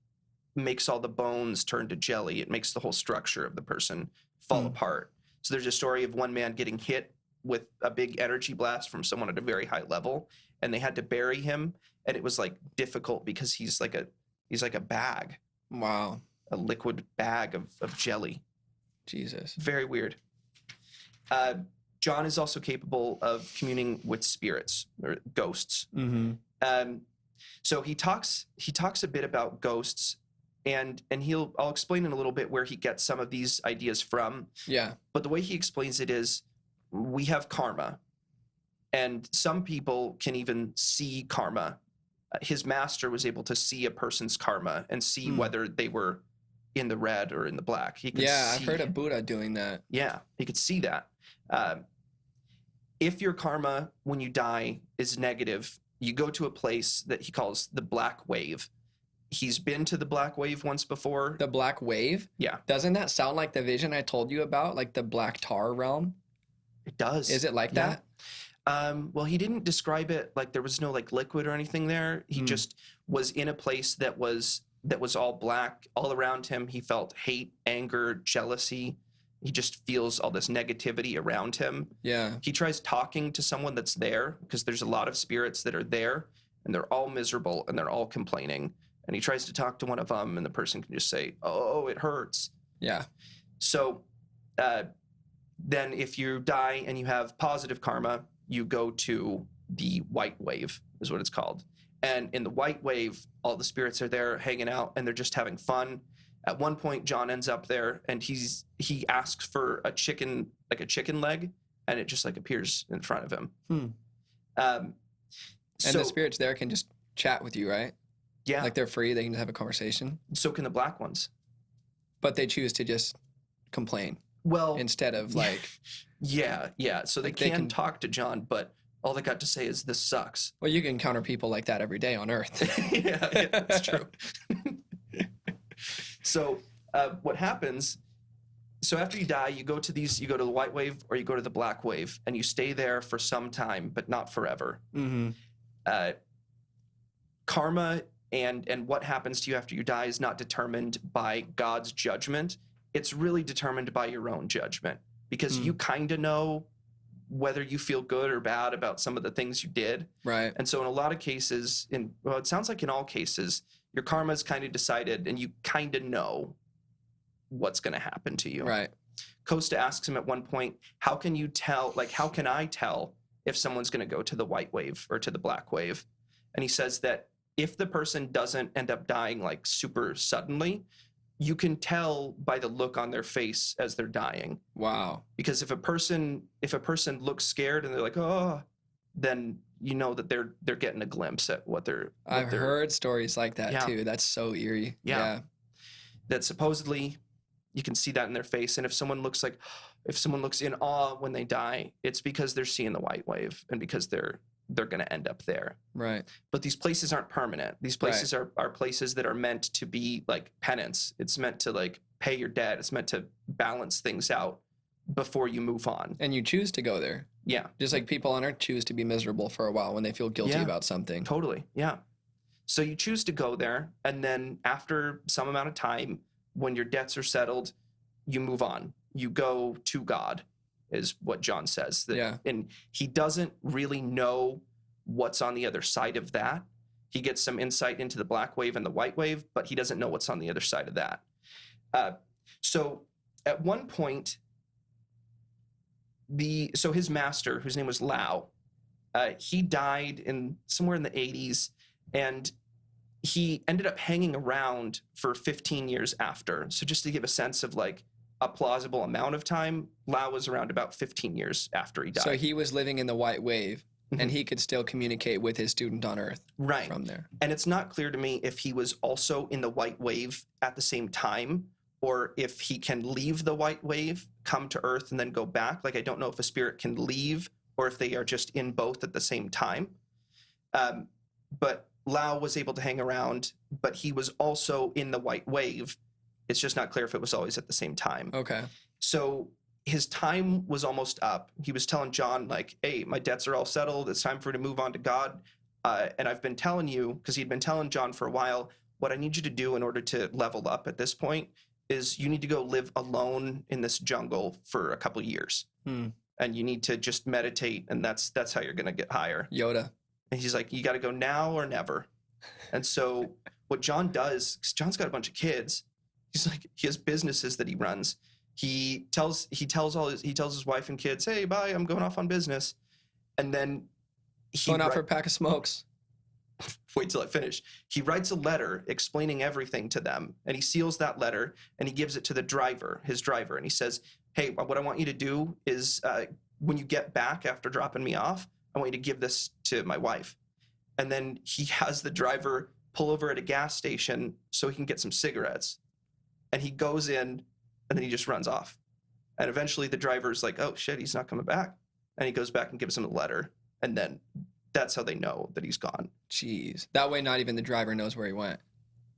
makes all the bones turn to jelly. It makes the whole structure of the person fall apart. So there's a story of one man getting hit with a big energy blast from someone at a very high level, and they had to bury him, and it was like difficult because he's like a bag, Wow. a liquid bag of jelly. Jesus. Very weird. John is also capable of communing with spirits or ghosts. Mm-hmm. So he talks a bit about ghosts, and I'll explain in a little bit where he gets some of these ideas from. Yeah. But the way he explains it is, we have karma, and some people can even see karma. His master was able to see a person's karma and see whether they were in the red or in the black. He could I've heard of Buddha doing that. Yeah, he could see that. If your karma, when you die, is negative, you go to a place that he calls the Black Wave. He's been to the Black Wave once before. The Black Wave? Yeah. Doesn't that sound like the vision I told you about, like the Black Tar realm? It does. Is it like Yeah. that? Well, he didn't describe it like there was no like liquid or anything there. He just was in a place that was all black. All around him, he felt hate, anger, jealousy. He just feels all this negativity around him. Yeah. He tries talking to someone that's there because there's a lot of spirits that are there, and they're all miserable and they're all complaining. And he tries to talk to one of them, and the person can just say, "Oh, it hurts." Yeah. So then if you die and you have positive karma, you go to the White Wave, is what it's called. And in the White Wave, all the spirits are there hanging out, and they're just having fun. At one point, John ends up there, and he asks for a chicken leg, and it just like appears in front of him. And the spirits there can just chat with you, right? Yeah. Like they're free, they can just have a conversation. So can the black ones. But they choose to just complain Well, instead of like... Yeah. So they Like they can can- talk to John, but all they got to say is, "This sucks." Well, you can encounter people like that every day on Earth. yeah, that's true. So what happens So after you die, you go to the white wave or you go to the black wave, and you stay there for some time, but not forever. Mm-hmm. Karma and what happens to you after you die is not determined by God's judgment. It's really determined by your own judgment, because you kind of know whether you feel good or bad about some of the things you did. Right. And so in a lot of cases, it sounds like in all cases, your karma is kind of decided and you kind of know what's going to happen to you. Right. Kosta asks him at one point, how can I tell if someone's going to go to the white wave or to the black wave? And he says that if the person doesn't end up dying like super suddenly, you can tell by the look on their face as they're dying. Wow. Because if a person looks scared and they're like, oh, then you know that they're getting a glimpse at what they're. I've heard stories like that Yeah. too. That's so eerie. Yeah. That supposedly you can see that in their face. And if someone looks in awe when they die, it's because they're seeing the white wave and because they're going to end up there. Right. But these places aren't permanent. These places are places that are meant to be like penance. It's meant to like pay your debt. It's meant to balance things out before you move on. And you choose to go there. Yeah. Just like people on earth choose to be miserable for a while when they feel guilty Yeah. about something. Totally. Yeah. So you choose to go there. And then after some amount of time, when your debts are settled, you move on. You go to God, is what John says. And he doesn't really know what's on the other side of that. He gets some insight into the black wave and the white wave, but he doesn't know what's on the other side of that. So at one point, his master, whose name was Lao, he died somewhere in the 80s, and he ended up hanging around for 15 years after. So just to give a sense of like a plausible amount of time, Lao was around about 15 years after he died. So he was living in the white wave, and he could still communicate with his student on Earth from there. And it's not clear to me if he was also in the white wave at the same time, or if he can leave the white wave, come to Earth, and then go back. Like, I don't know if a spirit can leave or if they are just in both at the same time. But Lao was able to hang around, but he was also in the white wave. It's just not clear if it was always at the same time. Okay. So his time was almost up. He was telling John, like, hey, my debts are all settled. It's time for you to move on to God. And I've been telling you, because he'd been telling John for a while, what I need you to do in order to level up at this point is you need to go live alone in this jungle for a couple years. And you need to just meditate, and that's how you're going to get higher. Yoda. And he's like, you got to go now or never. And so what John does, because John's got a bunch of kids, he has businesses that he runs. He tells his wife and kids, hey, bye, I'm going off on business. And then going out for a pack of smokes. Wait till I finish. He writes a letter explaining everything to them, and he seals that letter, and he gives it to his driver, and he says, hey, what I want you to do is when you get back after dropping me off, I want you to give this to my wife. And then he has the driver pull over at a gas station so he can get some cigarettes. And he goes in, and then he just runs off. And eventually the driver's like, oh, shit, he's not coming back. And he goes back and gives him the letter. And then that's how they know that he's gone. Jeez. That way not even the driver knows where he went.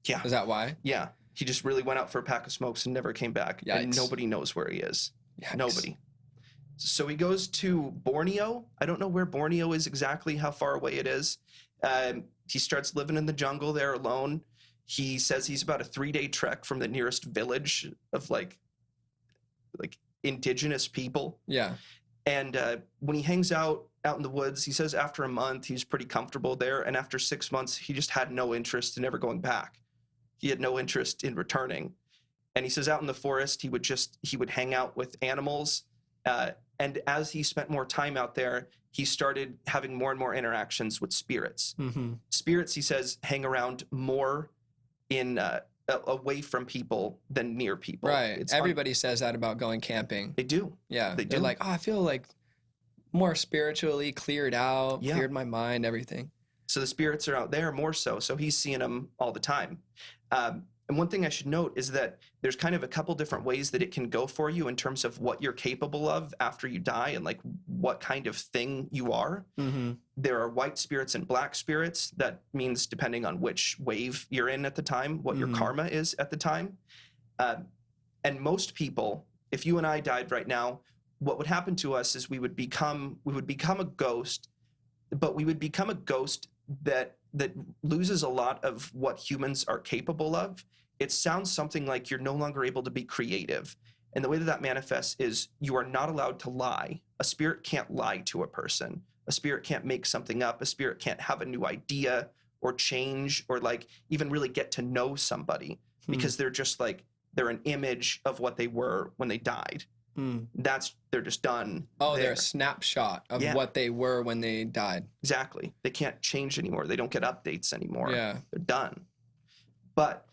Yeah. Is that why? Yeah. He just really went out for a pack of smokes and never came back. Yikes. And nobody knows where he is. Yikes. Nobody. So he goes to Borneo. I don't know where Borneo is exactly, how far away it is. He starts living in the jungle there alone. He says he's about a 3-day trek from the nearest village of like indigenous people. Yeah. And when he hangs out in the woods, he says after a month, he's pretty comfortable there. And after 6 months, he just had no interest in ever going back. He had no interest in returning. And he says out in the forest, he would hang out with animals. And as he spent more time out there, he started having more and more interactions with spirits. Mm-hmm. Spirits, he says, hang around more away from people than near people. Right. Everybody says that about going camping. They do. Yeah. They do. They're like, oh, I feel like more spiritually cleared out, Yeah. cleared my mind, everything. So the spirits are out there more so. So he's seeing them all the time. And one thing I should note is that there's kind of a couple different ways that it can go for you in terms of what you're capable of after you die and like what kind of thing you are. Mm-hmm. There are white spirits and black spirits. That means depending on which wave you're in at the time, what your karma is at the time. And most people, if you and I died right now, what would happen to us is we would become a ghost, but we would become a ghost that loses a lot of what humans are capable of. It sounds something like you're no longer able to be creative. And the way that manifests is you are not allowed to lie. A spirit can't lie to a person. A spirit can't make something up. A spirit can't have a new idea or change or like even really get to know somebody because they're just like, they're an image of what they were when they died. They're just done. Oh, they're a snapshot of what they were when they died. Exactly. They can't change anymore. They don't get updates anymore. Yeah. They're done. But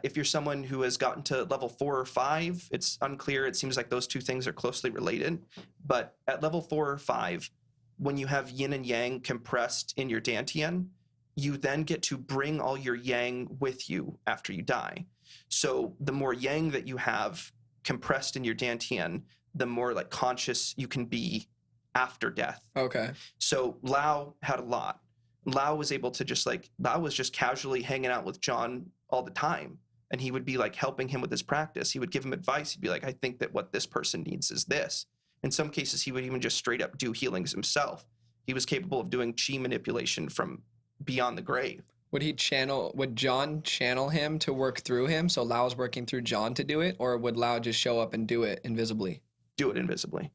if you're someone who has gotten to level 4 or 5, it's unclear. It seems like those two things are closely related. But at level 4 or 5, when you have yin and yang compressed in your dantian, you then get to bring all your yang with you after you die. So the more yang that you have compressed in your dantian, the more like conscious you can be after death. Okay. So Lao had a lot. Lao was able to Lao was just casually hanging out with John all the time. And he would be like helping him with his practice. He would give him advice. He'd be like, I think that what this person needs is this. In some cases, he would even just straight up do healings himself. He was capable of doing chi manipulation from beyond the grave. Would John channel him to work through him? So Lao's working through John to do it? Or would Lao just show up and do it invisibly? Do it invisibly.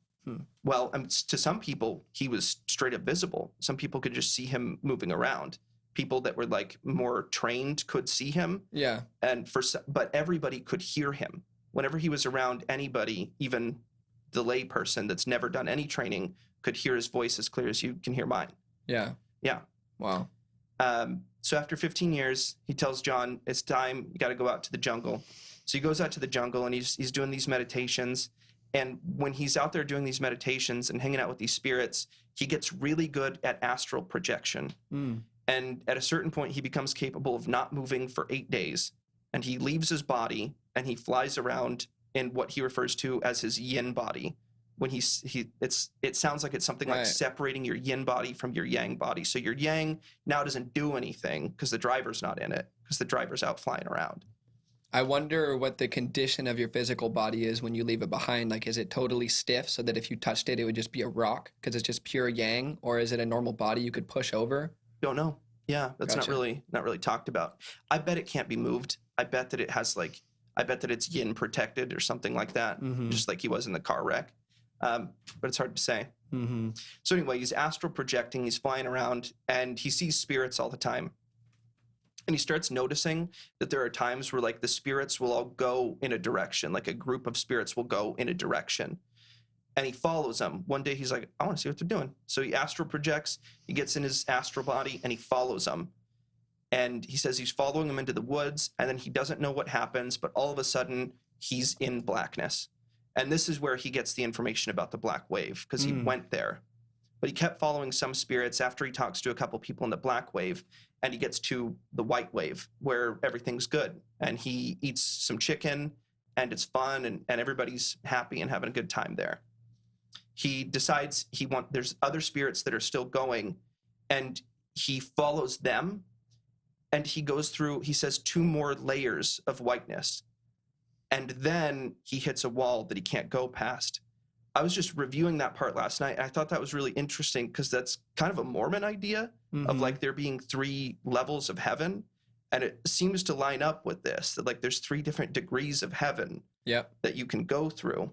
Well, to some people, he was straight up visible. Some people could just see him moving around. People that were like more trained could see him. Yeah. But everybody could hear him. Whenever he was around anybody, even the lay person that's never done any training could hear his voice as clear as you can hear mine. Yeah. Yeah. Wow. So after 15 years, he tells John, it's time, you got to go out to the jungle. So he goes out to the jungle and he's doing these meditations. And when he's out there doing these meditations and hanging out with these spirits, he gets really good at astral projection. And at a certain point, he becomes capable of not moving for 8 days. And he leaves his body and he flies around in what he refers to as his yin body. When it sounds like it's something like separating your yin body from your yang body. So your yang now doesn't do anything because the driver's not in it, because the driver's out flying around. I wonder what the condition of your physical body is when you leave it behind. Like, is it totally stiff so that if you touched it, it would just be a rock because it's just pure yang? Or is it a normal body you could push over? Don't know. Yeah, that's Gotcha. not really talked about. I bet it can't be moved. I bet that it has I bet that it's yin protected or something like that, just like he was in the car wreck. But it's hard to say. So anyway, he's astral projecting, he's flying around, and he sees spirits all the time. And he starts noticing that there are times where like the spirits will all go in a direction, like a group of spirits will go in a direction. And he follows them. One day he's like, I want to see what they're doing. So he astral projects, he gets in his astral body, and he follows them. And he says he's following them into the woods, and then he doesn't know what happens, but all of a sudden he's in blackness. And this is where he gets the information about the black wave, because he went there. But he kept following some spirits after he talks to a couple people in the black wave, and he gets to the white wave where everything's good. And he eats some chicken, and it's fun, and everybody's happy and having a good time there. He decides there's other spirits that are still going, and he follows them, and he goes through, he says, 2 more layers of whiteness. And then he hits a wall that he can't go past. I was just reviewing that part last night, and I thought that was really interesting because that's kind of a Mormon idea of like there being 3 levels of heaven. And it seems to line up with this, that like there's 3 different degrees of heaven that you can go through.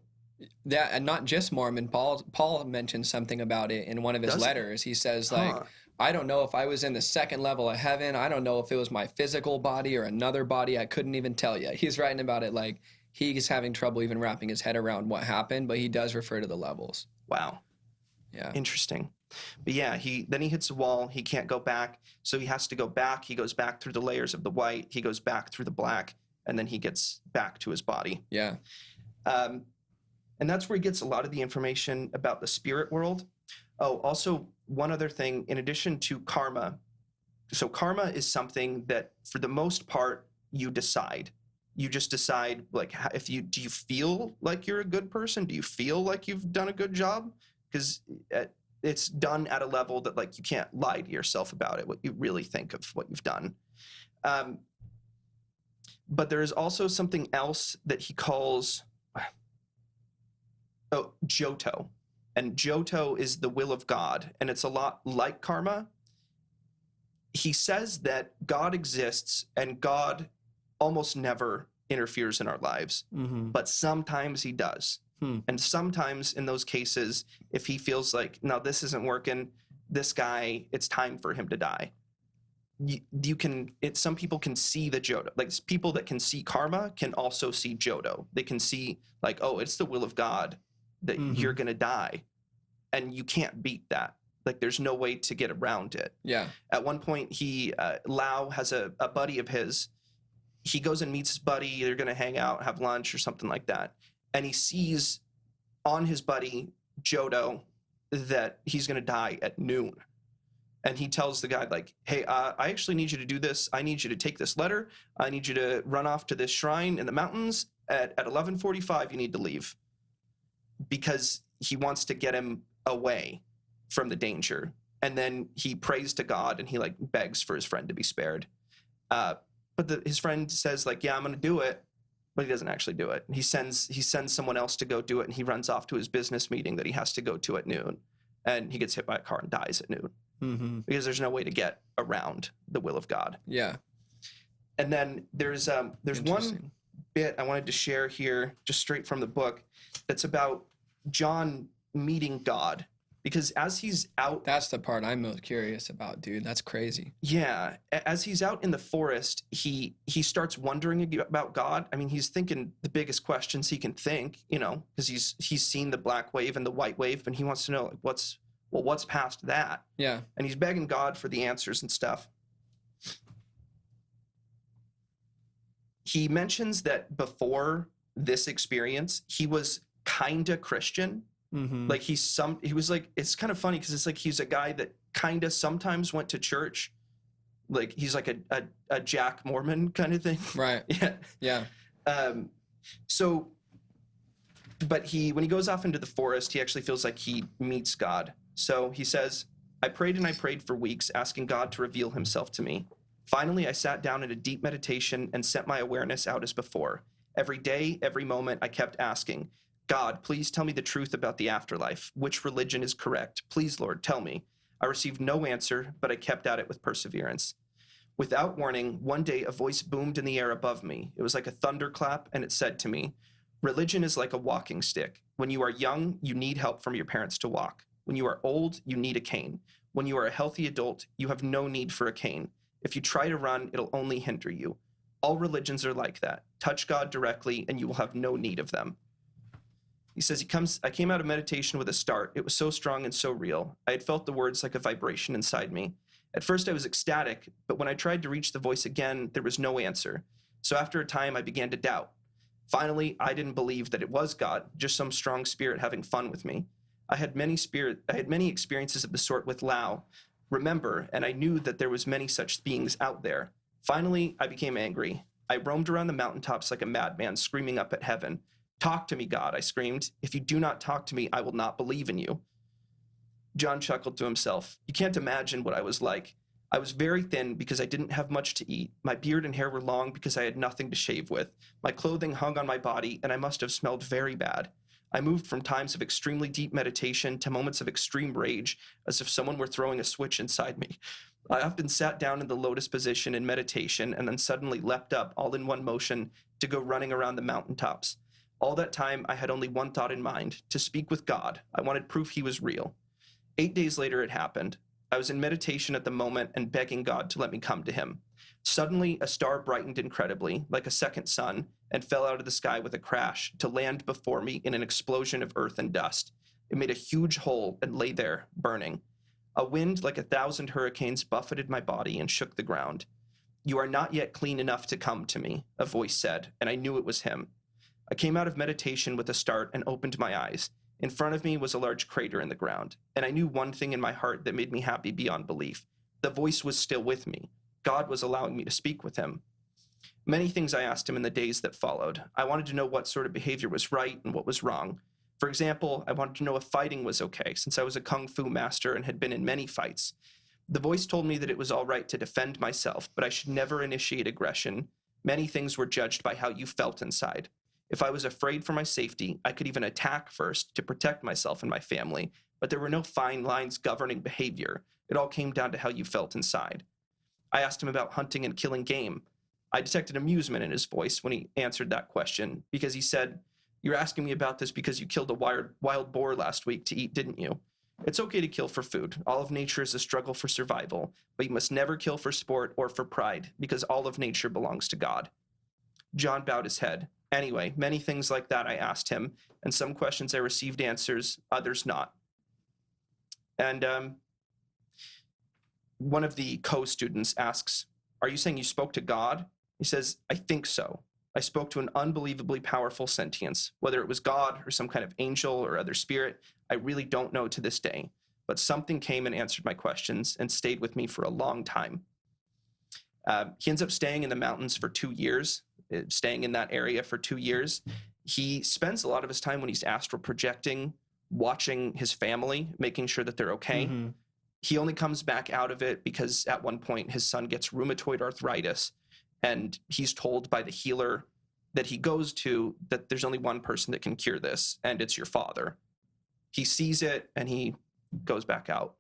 Yeah, and not just Mormon. Paul mentioned something about it in one of his letters. He says, like, I don't know if I was in the 2nd level of heaven. I don't know if it was my physical body or another body. I couldn't even tell you. He's writing about it like he's having trouble even wrapping his head around what happened, but he does refer to the levels. Wow. Yeah. Interesting. But yeah, then he hits a wall. He can't go back. So he has to go back. He goes back through the layers of the white. He goes back through the black, and then he gets back to his body. Yeah. And that's where he gets a lot of the information about the spirit world. Oh, also one other thing, in addition to karma. So karma is something that for the most part, you decide. You just decide, like, do you feel like you're a good person? Do you feel like you've done a good job? Because it's done at a level that, like, you can't lie to yourself about it, what you really think of what you've done. But there is also something else that he calls, Johto. And Johto is the will of God, and it's a lot like karma. He says that God exists, and God almost never interferes in our lives, but sometimes he does. And sometimes in those cases, if he feels like, no, this isn't working, this guy, it's time for him to die. Some people can see the Johto. Like people that can see karma can also see Johto. They can see like, oh, it's the will of God that you're going to die. And you can't beat that. Like there's no way to get around it. Yeah. At one point, Lau has a buddy of his. He goes and meets his buddy. They're going to hang out, have lunch or something like that. And he sees on his buddy, Johto, that he's going to die at noon. And he tells the guy, like, hey, I actually need you to do this. I need you to take this letter. I need you to run off to this shrine in the mountains. At 11:45, you need to leave. Because he wants to get him away from the danger. And then he prays to God and he, like, begs for his friend to be spared. But his friend says, like, yeah, I'm going to do it. But he doesn't actually do it. He sends someone else to go do it, and he runs off to his business meeting that he has to go to at noon. And he gets hit by a car and dies at noon. Because there's no way to get around the will of God. Yeah. And then there's one bit I wanted to share here, just straight from the book, that's about John meeting God. Because as he's out... That's the part I'm most curious about, dude. That's crazy. Yeah. As he's out in the forest, he starts wondering about God. I mean, he's thinking the biggest questions he can think, you know, because he's seen the black wave and the white wave, and he wants to know, like, what's past that? Yeah. And he's begging God for the answers and stuff. He mentions that before this experience, he was kind of Christian. Like he was like, it's kind of funny because it's like he's a guy that kind of sometimes went to church. Like he's like a Jack Mormon kind of thing. Right. Yeah. But when he goes off into the forest, he actually feels like he meets God. So he says, I prayed and I prayed for weeks, asking God to reveal himself to me. Finally, I sat down in a deep meditation and set my awareness out as before. Every day, every moment, I kept asking, God, please tell me the truth about the afterlife. Which religion is correct? Please, Lord, tell me. I received no answer, but I kept at it with perseverance. Without warning, one day a voice boomed in the air above me. It was like a thunderclap, and it said to me, religion is like a walking stick. When you are young, you need help from your parents to walk. When you are old, you need a cane. When you are a healthy adult, you have no need for a cane. If you try to run, it'll only hinder you. All religions are like that. Touch God directly, and you will have no need of them. He says, I came out of meditation with a start. It was so strong and so real. I had felt the words like a vibration inside me. At first I was ecstatic, but when I tried to reach the voice again, there was no answer. So after a time, I began to doubt. Finally, I didn't believe that it was God, just some strong spirit having fun with me. I had many experiences of the sort with Lau. Remember, and I knew that there was many such beings out there. Finally, I became angry. I roamed around the mountaintops like a madman, screaming up at heaven. Talk to me, God, I screamed. If you do not talk to me, I will not believe in you. John chuckled to himself. You can't imagine what I was like. I was very thin because I didn't have much to eat. My beard and hair were long because I had nothing to shave with. My clothing hung on my body, and I must have smelled very bad. I moved from times of extremely deep meditation to moments of extreme rage, as if someone were throwing a switch inside me. I often sat down in the lotus position in meditation and then suddenly leapt up all in one motion to go running around the mountaintops. All that time, I had only one thought in mind, to speak with God. I wanted proof he was real. 8 days later, it happened. I was in meditation at the moment and begging God to let me come to him. Suddenly, a star brightened incredibly, like a second sun, and fell out of the sky with a crash to land before me in an explosion of earth and dust. It made a huge hole and lay there, burning. A wind like 1,000 hurricanes buffeted my body and shook the ground. You are not yet clean enough to come to me, a voice said, and I knew it was him. I came out of meditation with a start and opened my eyes. In front of me was a large crater in the ground, and I knew one thing in my heart that made me happy beyond belief. The voice was still with me. God was allowing me to speak with him. Many things I asked him in the days that followed. I wanted to know what sort of behavior was right and what was wrong. For example, I wanted to know if fighting was okay, since I was a kung fu master and had been in many fights. The voice told me that it was all right to defend myself, but I should never initiate aggression. Many things were judged by how you felt inside. If I was afraid for my safety, I could even attack first to protect myself and my family, but there were no fine lines governing behavior. It all came down to how you felt inside. I asked him about hunting and killing game. I detected amusement in his voice when he answered that question, because he said, "You're asking me about this because you killed a wild boar last week to eat, didn't you? It's okay to kill for food. All of nature is a struggle for survival, but you must never kill for sport or for pride, because all of nature belongs to God." John bowed his head. Anyway, many things like that I asked him, and some questions I received answers, others not. And one of the co-students asks, "Are you saying you spoke to God?" He says, "I think so. I spoke to an unbelievably powerful sentience. Whether it was God or some kind of angel or other spirit, I really don't know to this day. But something came and answered my questions and stayed with me for a long time." He ends up staying in the mountains for 2 years, staying in that area for 2 years. He spends a lot of his time when he's astral projecting, watching his family, making sure that they're okay. Mm-hmm. He only comes back out of it because at one point his son gets rheumatoid arthritis, and he's told by the healer that he goes to that there's only one person that can cure this, and it's your father. He sees it and he goes back out,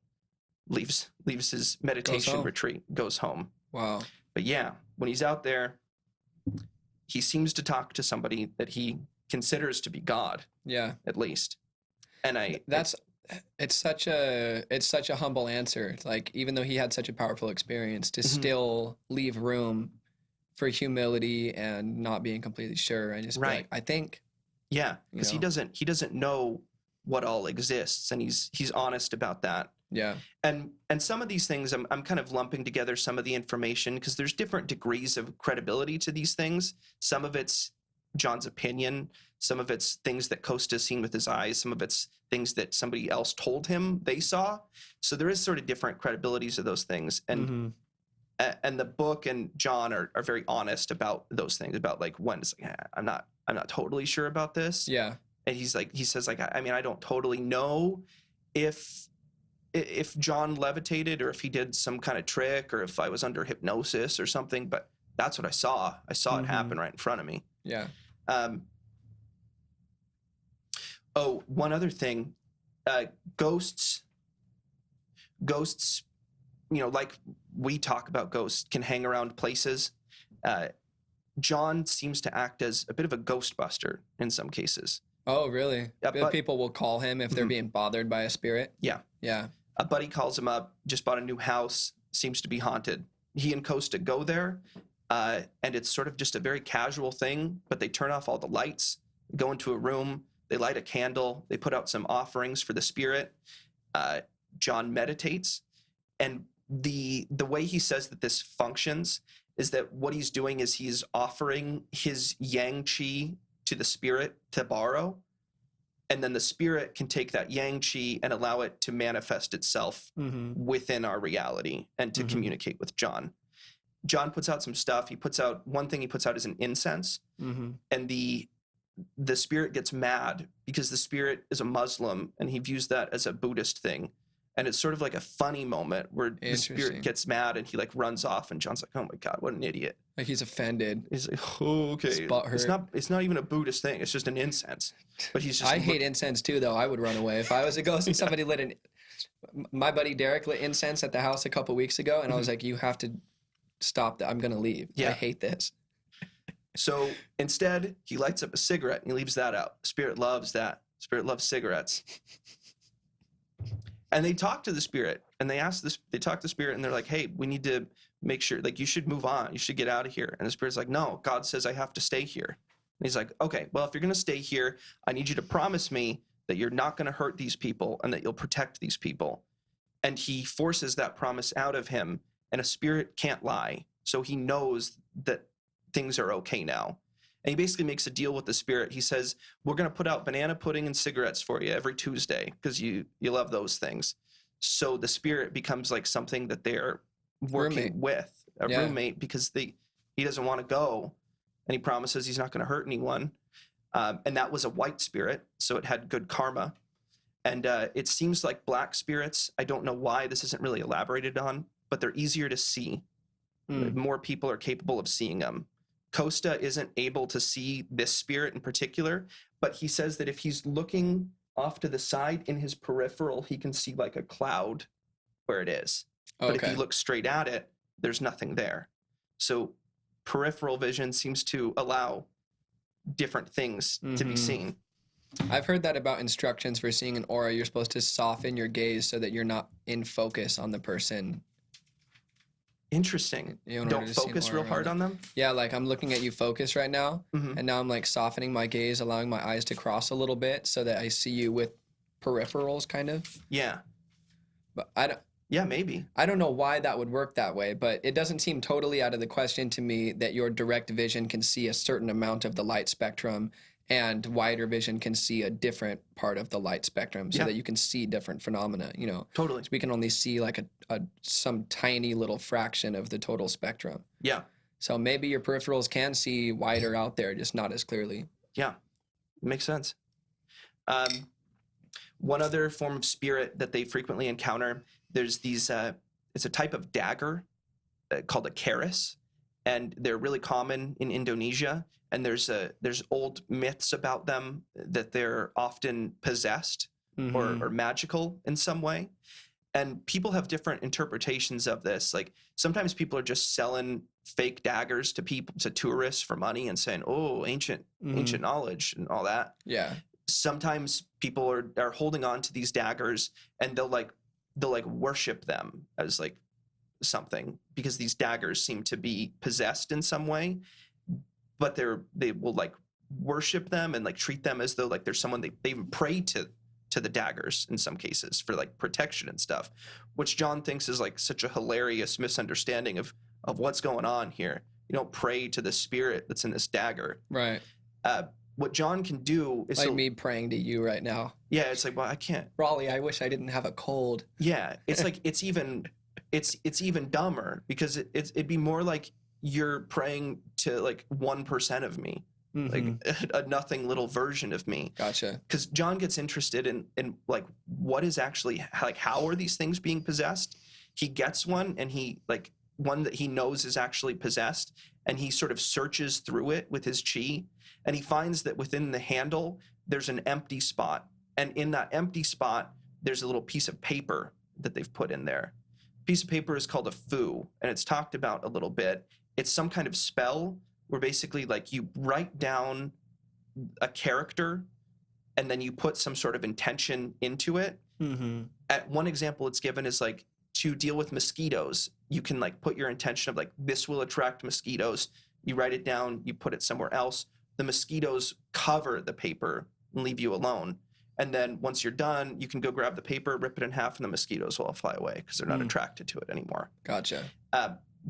leaves his meditation retreat, goes home. Wow. But yeah, when he's out there, he seems to talk to somebody that he considers to be God. Yeah. At least. And it's such a humble answer. Like, even though he had such a powerful experience, to still leave room for humility and not being completely sure, and just be like, I think. Yeah, because he doesn't know what all exists, and he's honest about that. Yeah. And some of these things I'm kind of lumping together some of the information because there's different degrees of credibility to these things. Some of it's John's opinion, some of it's things that Kosta's seen with his eyes, some of it's things that somebody else told him they saw. So there is sort of different credibilities of those things. And and the book and John are very honest about those things, about like when it's like, I'm not totally sure about this. Yeah. And he says I mean, I don't totally know if John levitated or if he did some kind of trick or if I was under hypnosis or something, but that's what I saw. I saw it happen right in front of me. Yeah. Oh, one other thing, ghosts, like we talk about ghosts, can hang around places. John seems to act as a bit of a ghostbuster in some cases. Oh, really? People will call him if they're being bothered by a spirit? Yeah. Yeah. A buddy calls him up, just bought a new house, seems to be haunted. He and Kosta go there, and it's sort of just a very casual thing, but they turn off all the lights, go into a room, they light a candle, they put out some offerings for the spirit. John meditates, and the way he says that this functions is that what he's doing is he's offering his yang qi to the spirit to borrow, and then the spirit can take that yang qi and allow it to manifest itself within our reality and to communicate with John. John puts out some stuff. One thing he puts out is an incense, and the spirit gets mad because the spirit is a Muslim and he views that as a Buddhist thing. And it's sort of like a funny moment where the spirit gets mad and he like runs off, and John's like, "Oh my God, what an idiot!" Like he's offended. He's like, "Oh, okay, it's not even a Buddhist thing. It's just an incense." But he's just. I hate incense too, though. I would run away if I was a ghost and somebody lit my buddy Derek lit incense at the house a couple weeks ago, and I was like, "You have to stop that. I'm gonna leave. I hate this." So instead, he lights up a cigarette and he leaves that out. Spirit loves that. Spirit loves cigarettes. And they talk to the spirit, and they talk to the spirit, and they're like, "Hey, we need to make sure, like, you should move on. You should get out of here." And the spirit's like, "No, God says I have to stay here." And he's like, "Okay, well, if you're going to stay here, I need you to promise me that you're not going to hurt these people and that you'll protect these people." And he forces that promise out of him, and a spirit can't lie. So he knows that things are okay now. And he basically makes a deal with the spirit. He says, "We're going to put out banana pudding and cigarettes for you every Tuesday because you love those things." So the spirit becomes like something that they're working with, a roommate, because he doesn't want to go, and he promises he's not going to hurt anyone. And that was a white spirit, so it had good karma. And it seems like black spirits, I don't know why this isn't really elaborated on, but they're easier to see. More people are capable of seeing them. Kosta isn't able to see this spirit in particular, but he says that if he's looking off to the side in his peripheral, he can see like a cloud where it is. But if he looks straight at it, there's nothing there. So peripheral vision seems to allow different things to be seen. I've heard that about instructions for seeing an aura. You're supposed to soften your gaze so that you're not in focus on the person. Interesting. Don't focus real hard on them? Yeah, like I'm looking at you focus right now, and now I'm like softening my gaze, allowing my eyes to cross a little bit so that I see you with peripherals kind of. Yeah. But I don't... Yeah, maybe. I don't know why that would work that way, but it doesn't seem totally out of the question to me that your direct vision can see a certain amount of the light spectrum and wider vision can see a different part of the light spectrum so that you can see different phenomena, you know. Totally. So we can only see like some tiny little fraction of the total spectrum. Yeah. So maybe your peripherals can see wider out there, just not as clearly. Yeah, makes sense. One other form of spirit that they frequently encounter, there's these, it's a type of dagger called a keris, and they're really common in Indonesia. And there's old myths about them that they're often possessed or magical in some way. And people have different interpretations of this. Like sometimes people are just selling fake daggers to tourists for money and saying, "Oh, ancient knowledge," and all that. Yeah. Sometimes people are holding on to these daggers and they'll worship them as like something because these daggers seem to be possessed in some way. But they will like worship them and like treat them as though like there's someone they even pray to the daggers in some cases for like protection and stuff, which John thinks is like such a hilarious misunderstanding of what's going on here. You don't pray to the spirit that's in this dagger. Right. What John can do is like me praying to you right now. Yeah, it's like, well, I can't. Raleigh, I wish I didn't have a cold. Yeah, it's like it's even dumber because it'd be more like you're praying to like 1% of me, like a nothing little version of me. Gotcha. Because John gets interested in like what is actually like how are these things being possessed? He gets one and he like one that he knows is actually possessed, and he sort of searches through it with his chi, and he finds that within the handle there's an empty spot, and in that empty spot there's a little piece of paper that they've put in there. Piece of paper is called a fu, and it's talked about a little bit. It's some kind of spell where basically like you write down a character and then you put some sort of intention into it. At one example it's given is like to deal with mosquitoes. You can like put your intention of like this will attract mosquitoes. You write it down, you put it somewhere else. The mosquitoes cover the paper and leave you alone. And then once you're done, you can go grab the paper, rip it in half, and the mosquitoes will all fly away because they're not attracted to it anymore. Gotcha.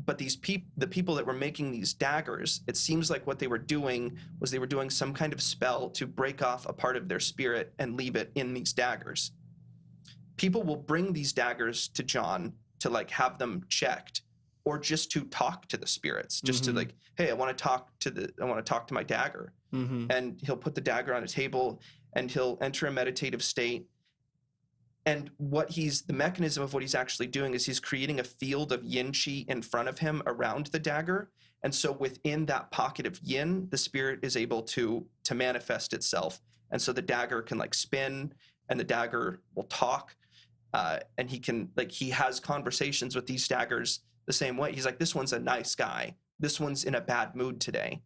But the people that were making these daggers, it seems like what they were doing was they were doing some kind of spell to break off a part of their spirit and leave it in these daggers. People will bring these daggers to John to like have them checked, or just to talk to the spirits, just to like, hey, I want to talk to my dagger. And he'll put the dagger on a table and he'll enter a meditative state. And the mechanism of what he's actually doing is he's creating a field of yin chi in front of him around the dagger. And so within that pocket of yin, the spirit is able to manifest itself. And so the dagger can like spin and the dagger will talk. And he has conversations with these daggers the same way. He's like, this one's a nice guy. This one's in a bad mood today.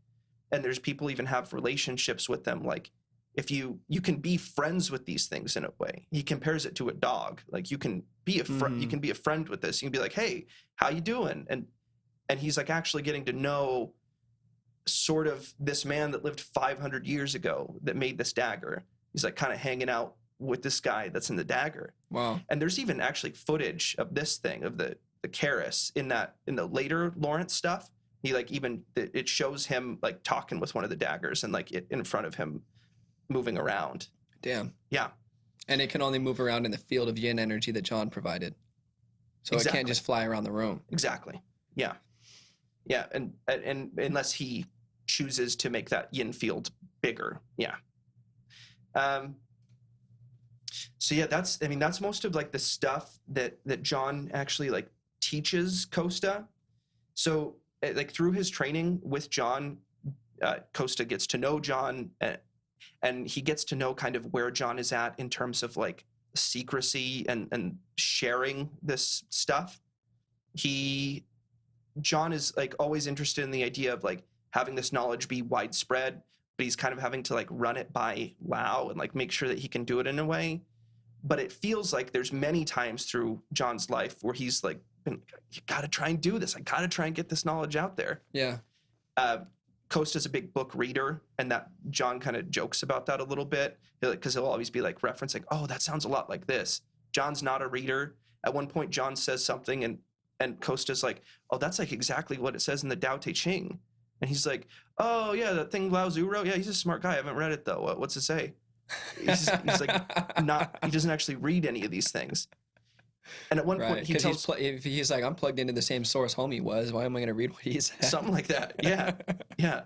And there's people even have relationships with them. Like if you can be friends with these things in a way. He compares it to a dog. Like you can be a friend. You can be a friend with this. You can be like, hey, how you doing? And he's like actually getting to know sort of this man that lived 500 years ago that made this dagger. He's like kind of hanging out with this guy that's in the dagger. Wow. And there's even actually footage of this thing, of the keris in the later Lawrence stuff. He like even it shows him like talking with one of the daggers and like it in front of him moving around. Damn. Yeah. And it can only move around in the field of yin energy that John provided. So It can't just fly around the room. Exactly. Yeah. Yeah. And unless he chooses to make that yin field bigger. Yeah. So yeah, that's most of like the stuff that John actually like teaches Kosta. So like through his training with John, Kosta gets to know John, and he gets to know kind of where John is at in terms of like secrecy and sharing this stuff. John is like always interested in the idea of like having this knowledge be widespread, but he's kind of having to like run it by Lao and like make sure that he can do it in a way. But it feels like there's many times through John's life where he's like, you gotta try and do this. I gotta try and get this knowledge out there. Yeah. Kosta's a big book reader, and that John kind of jokes about that a little bit because he'll always be like referencing, oh, that sounds a lot like this. John's not a reader. At one point, John says something, and Kosta's like, oh, that's like exactly what it says in the Tao Te Ching. And he's like, oh, yeah, that thing Lao Tzu wrote? Yeah, he's a smart guy. I haven't read it, though. What's it say? He's like, he doesn't actually read any of these things. And at one point, he tells... he's like, I'm plugged into the same source homie was. Why am I going to read what he said? Something like that. Yeah. Yeah.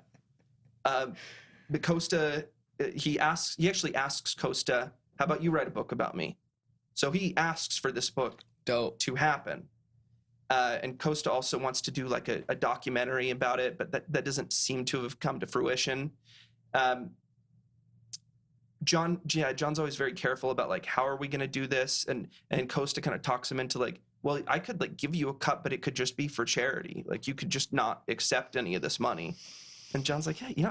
But Kosta, he actually asks Kosta, how about you write a book about me? So he asks for this book to happen. And Kosta also wants to do like a documentary about it, but that doesn't seem to have come to fruition. John's always very careful about like, how are we going to do this? And Kosta kind of talks him into like, well, I could like give you a cut, but it could just be for charity. Like you could just not accept any of this money. And John's like, yeah,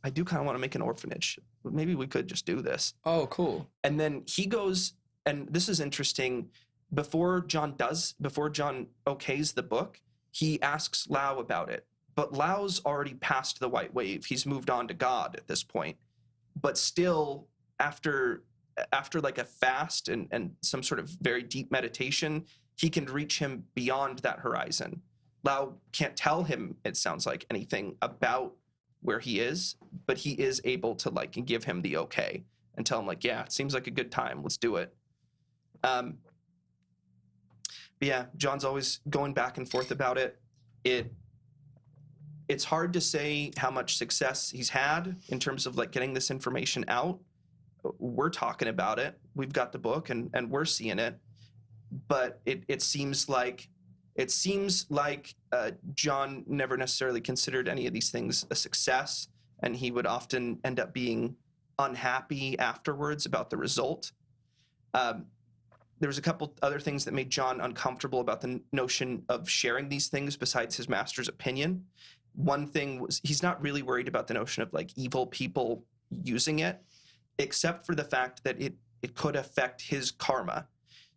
I do kind of want to make an orphanage. Maybe we could just do this. Oh, cool. And then he goes, and this is interesting. Before John okays the book, he asks Lao about it. But Lao's already past the white wave. He's moved on to God at this point. But still, after like a fast and some sort of very deep meditation, he can reach him beyond that horizon. Lao can't tell him, it sounds like, anything about where he is, but he is able to like give him the okay and tell him like, yeah, it seems like a good time. Let's do it. But yeah, John's always going back and forth about it. It's hard to say how much success he's had in terms of like getting this information out. We're talking about it. We've got the book and we're seeing it, but it seems like John never necessarily considered any of these things a success, and he would often end up being unhappy afterwards about the result. There was a couple other things that made John uncomfortable about the notion of sharing these things besides his master's opinion. One thing was he's not really worried about the notion of like evil people using it, except for the fact that it could affect his karma.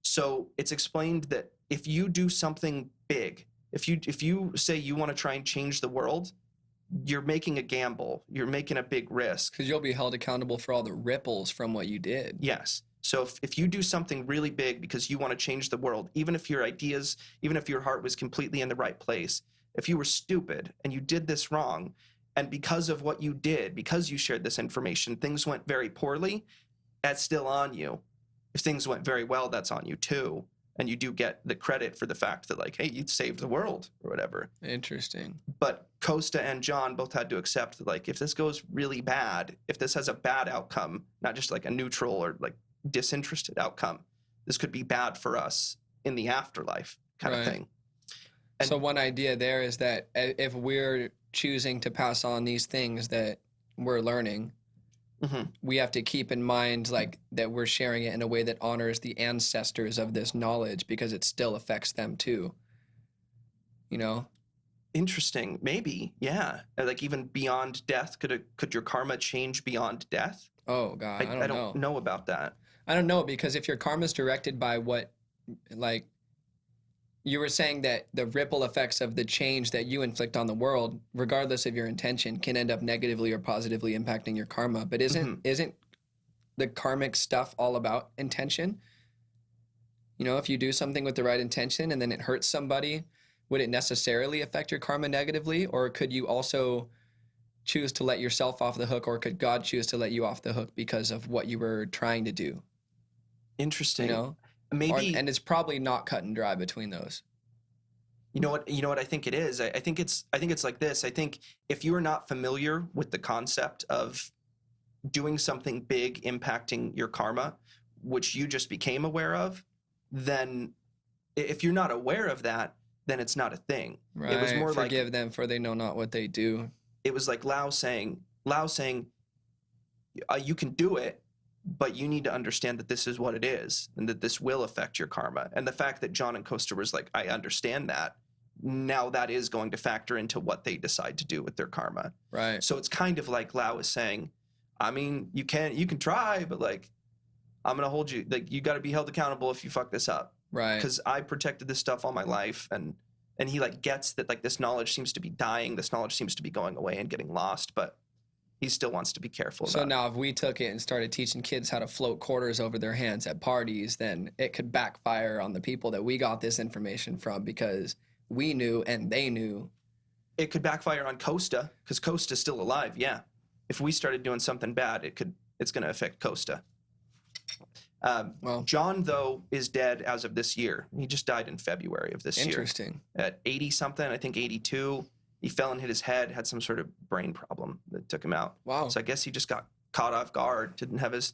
So it's explained that if you do something big, if you say you want to try and change the world, you're making a gamble. You're making a big risk. Because you'll be held accountable for all the ripples from what you did. Yes. So if you do something really big because you want to change the world, even if your heart was completely in the right place, if you were stupid and you did this wrong, and because of what you did, because you shared this information, things went very poorly, that's still on you. If things went very well, that's on you too. And you do get the credit for the fact that like, hey, you saved the world or whatever. Interesting. But Kosta and John both had to accept that like, if this goes really bad, if this has a bad outcome, not just like a neutral or like disinterested outcome, this could be bad for us in the afterlife kind of thing. And so one idea there is that if we're choosing to pass on these things that we're learning, we have to keep in mind like that we're sharing it in a way that honors the ancestors of this knowledge, because it still affects them too. You know? Interesting. Maybe. Yeah. Like even beyond death, could your karma change beyond death? Oh God, I don't know about that. I don't know, because if your karma is directed by what, like, you were saying that the ripple effects of the change that you inflict on the world, regardless of your intention, can end up negatively or positively impacting your karma. But isn't the karmic stuff all about intention? You know, if you do something with the right intention and then it hurts somebody, would it necessarily affect your karma negatively? Or could you also choose to let yourself off the hook, or could God choose to let you off the hook because of what you were trying to do? Interesting. You know? Maybe, and it's probably not cut and dry between those. You know what I think it is? I think it's like this. I think if you are not familiar with the concept of doing something big impacting your karma, which you just became aware of, then if you're not aware of that, then it's not a thing. Right. It was more like, forgive them for they know not what they do. it was like Lao saying, you can do it, but you need to understand that this is what it is and that this will affect your karma. And the fact that John and Kosta was like, I understand that. Now that is going to factor into what they decide to do with their karma. Right. So it's kind of like Lao is saying, I mean, you can try, but like, I'm going to hold you, like, you got to be held accountable if you fuck this up. Right. Because I protected this stuff all my life. And he like gets that like this knowledge seems to be dying. This knowledge seems to be going away and getting lost, but he still wants to be careful. So now if we took it and started teaching kids how to float quarters over their hands at parties, then it could backfire on the people that we got this information from because we knew and they knew. It could backfire on Kosta because Kosta's still alive. Yeah. If we started doing something bad, it's going to affect Kosta. Well, John, though, is dead as of this year. He just died in February of this year. Interesting. At 80-something, I think 82. He fell and hit his head, had some sort of brain problem that took him out. Wow. So I guess he just got caught off guard, didn't have his...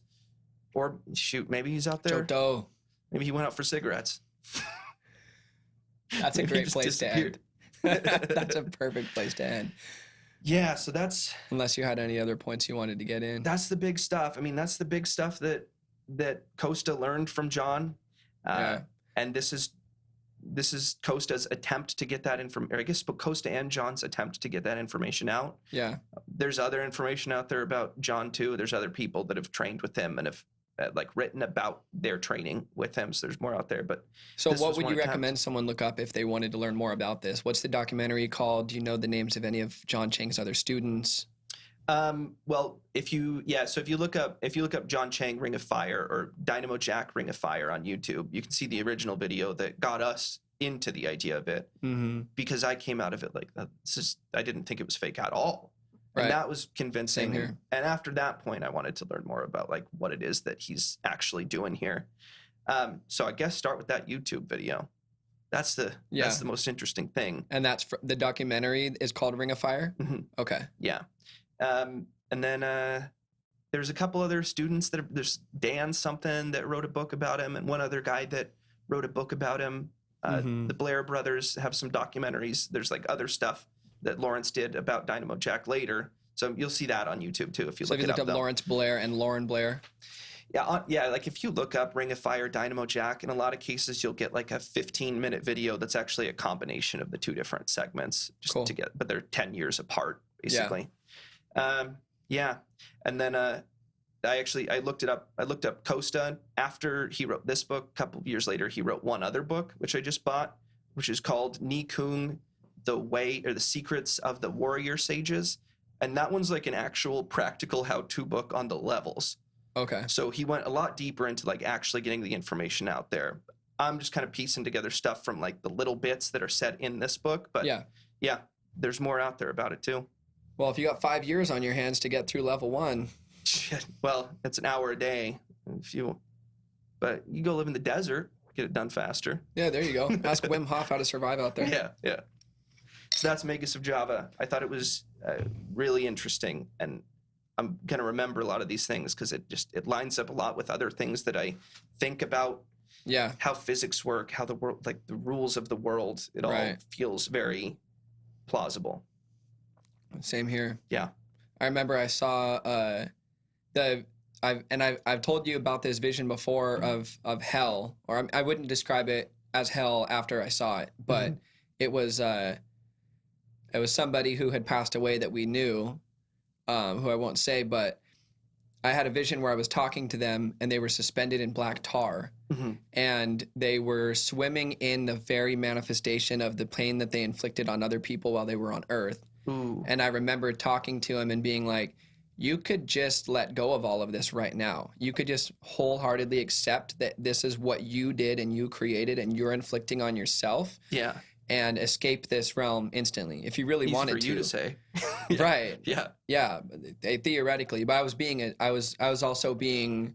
Or, shoot, maybe he's out there. Jodo. Maybe he went out for cigarettes. That's a great place to end. disappeared. That's a perfect place to end. Yeah, so that's... Unless you had any other points you wanted to get in. That's the big stuff. I mean, that's the big stuff that Kosta learned from John. Yeah. And this is Kosta's attempt to get that information, or I guess Kosta and John's attempt to get that information out. Yeah. There's other information out there about John too. There's other people that have trained with him and have like written about their training with him. So there's more out there. But so what would you recommend someone look up if they wanted to learn more about this? What's the documentary called? Do you know the names of any of John Chang's other students? Well, if you look up John Chang Ring of Fire or Dynamo Jack Ring of Fire on YouTube, you can see the original video that got us into the idea of it. Mm-hmm. Because I came out of it like, I didn't think it was fake at all. Right. And that was convincing. Same here. And after that point, I wanted to learn more about like what it is that he's actually doing here. So I guess start with that YouTube video. That's the most interesting thing. And that's the documentary is called Ring of Fire? Mm-hmm. Okay. Yeah. And then there's a couple other students there's Dan something that wrote a book about him, and one other guy that wrote a book about him. The Blair brothers have some documentaries. There's like other stuff that Lawrence did about Dynamo Jack later. So you'll see that on YouTube too if you look it up. So if you look up Lawrence Blair and Lorne Blair? Yeah, like if you look up Ring of Fire, Dynamo Jack, in a lot of cases you'll get like a 15-minute video that's actually a combination of the two different segments just to get, but they're 10 years apart basically. Yeah. And then I looked it up. I looked up Kosta. After he wrote this book, a couple of years later, he wrote one other book, which I just bought, which is called Ni Kung, The Way or the Secrets of the Warrior Sages. And that one's like an actual practical how-to book on the levels. Okay. So he went a lot deeper into like actually getting the information out there. I'm just kind of piecing together stuff from like the little bits that are said in this book. But yeah, there's more out there about it too. Well, if you got 5 years on your hands to get through level 1. Shit. Well, it's an hour a day. But you go live in the desert, get it done faster. Yeah, there you go. Ask Wim Hof how to survive out there. Yeah. So that's Magus of Java. I thought it was really interesting, and I'm going to remember a lot of these things because it lines up a lot with other things that I think about. Yeah. How physics work, how the world, like the rules of the world, it all feels very plausible. Same here. Yeah. I remember I saw I've told you about this vision before of hell, or I wouldn't describe it as hell after I saw it, but it was somebody who had passed away that we knew, who I won't say, but I had a vision where I was talking to them and they were suspended in black tar, and they were swimming in the very manifestation of the pain that they inflicted on other people while they were on Earth. Ooh. And I remember talking to him and being like, you could just let go of all of this right now. You could just wholeheartedly accept that this is what you did and you created and you're inflicting on yourself. Yeah. And escape this realm instantly if you really wanted to. Easy for you to say. Right. Yeah. Yeah. Theoretically, but I was also being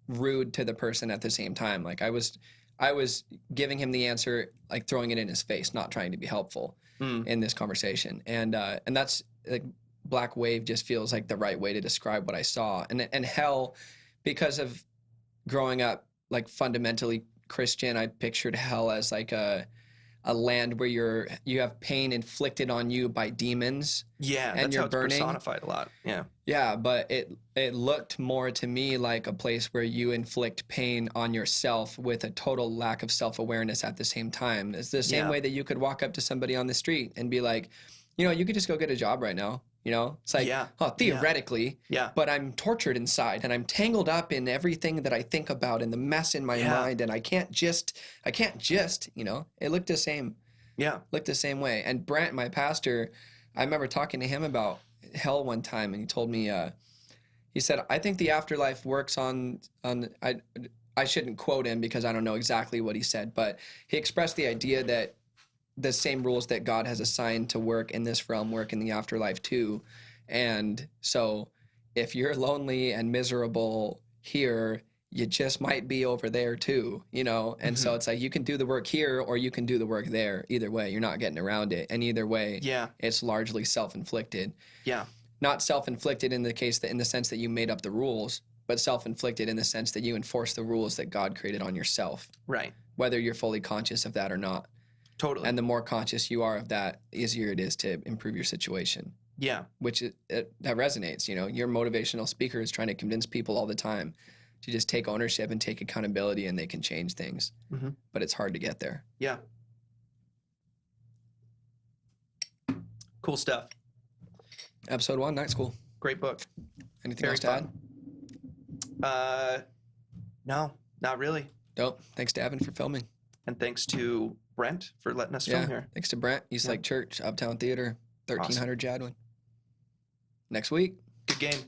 rude to the person at the same time. Like I was giving him the answer, like throwing it in his face, not trying to be helpful in this conversation. And that's like Black Wave just feels like the right way to describe what I saw. And hell, because of growing up like fundamentally Christian, I pictured hell as like a a land where you have pain inflicted on you by demons. Yeah, and that's you're how it's burning. personified a lot. Yeah. Yeah, but it looked more to me like a place where you inflict pain on yourself with a total lack of self-awareness at the same time. It's the same way that you could walk up to somebody on the street and be like, you could just go get a job right now. It's like, theoretically, but I'm tortured inside and I'm tangled up in everything that I think about and the mess in my mind, and I can't just, it looked the same. Yeah. Looked the same way. And Brent, my pastor, I remember talking to him about hell one time, and he told me, he said, I think the afterlife works on I shouldn't quote him because I don't know exactly what he said, but he expressed the idea that the same rules that God has assigned to work in this realm work in the afterlife too. And so if you're lonely and miserable here, you just might be over there too, And so it's like you can do the work here or you can do the work there. Either way, you're not getting around it. And either way, it's largely self-inflicted. Yeah. Not self-inflicted in the sense that you made up the rules, but self-inflicted in the sense that you enforce the rules that God created on yourself. Right. Whether you're fully conscious of that or not. Totally. And the more conscious you are of that, easier it is to improve your situation. Yeah. Which that resonates. Your motivational speaker is trying to convince people all the time to just take ownership and take accountability, and they can change things. Mm-hmm. But it's hard to get there. Yeah. Cool stuff. Episode 1, Night School. Great book. Anything else to add? No, not really. Dope. Thanks to Evan for filming. And thanks to Brent for letting us film here. Thanks to Brent, East Lake Church, Uptown Theater, 1300 Jadwin. Next week. Good game.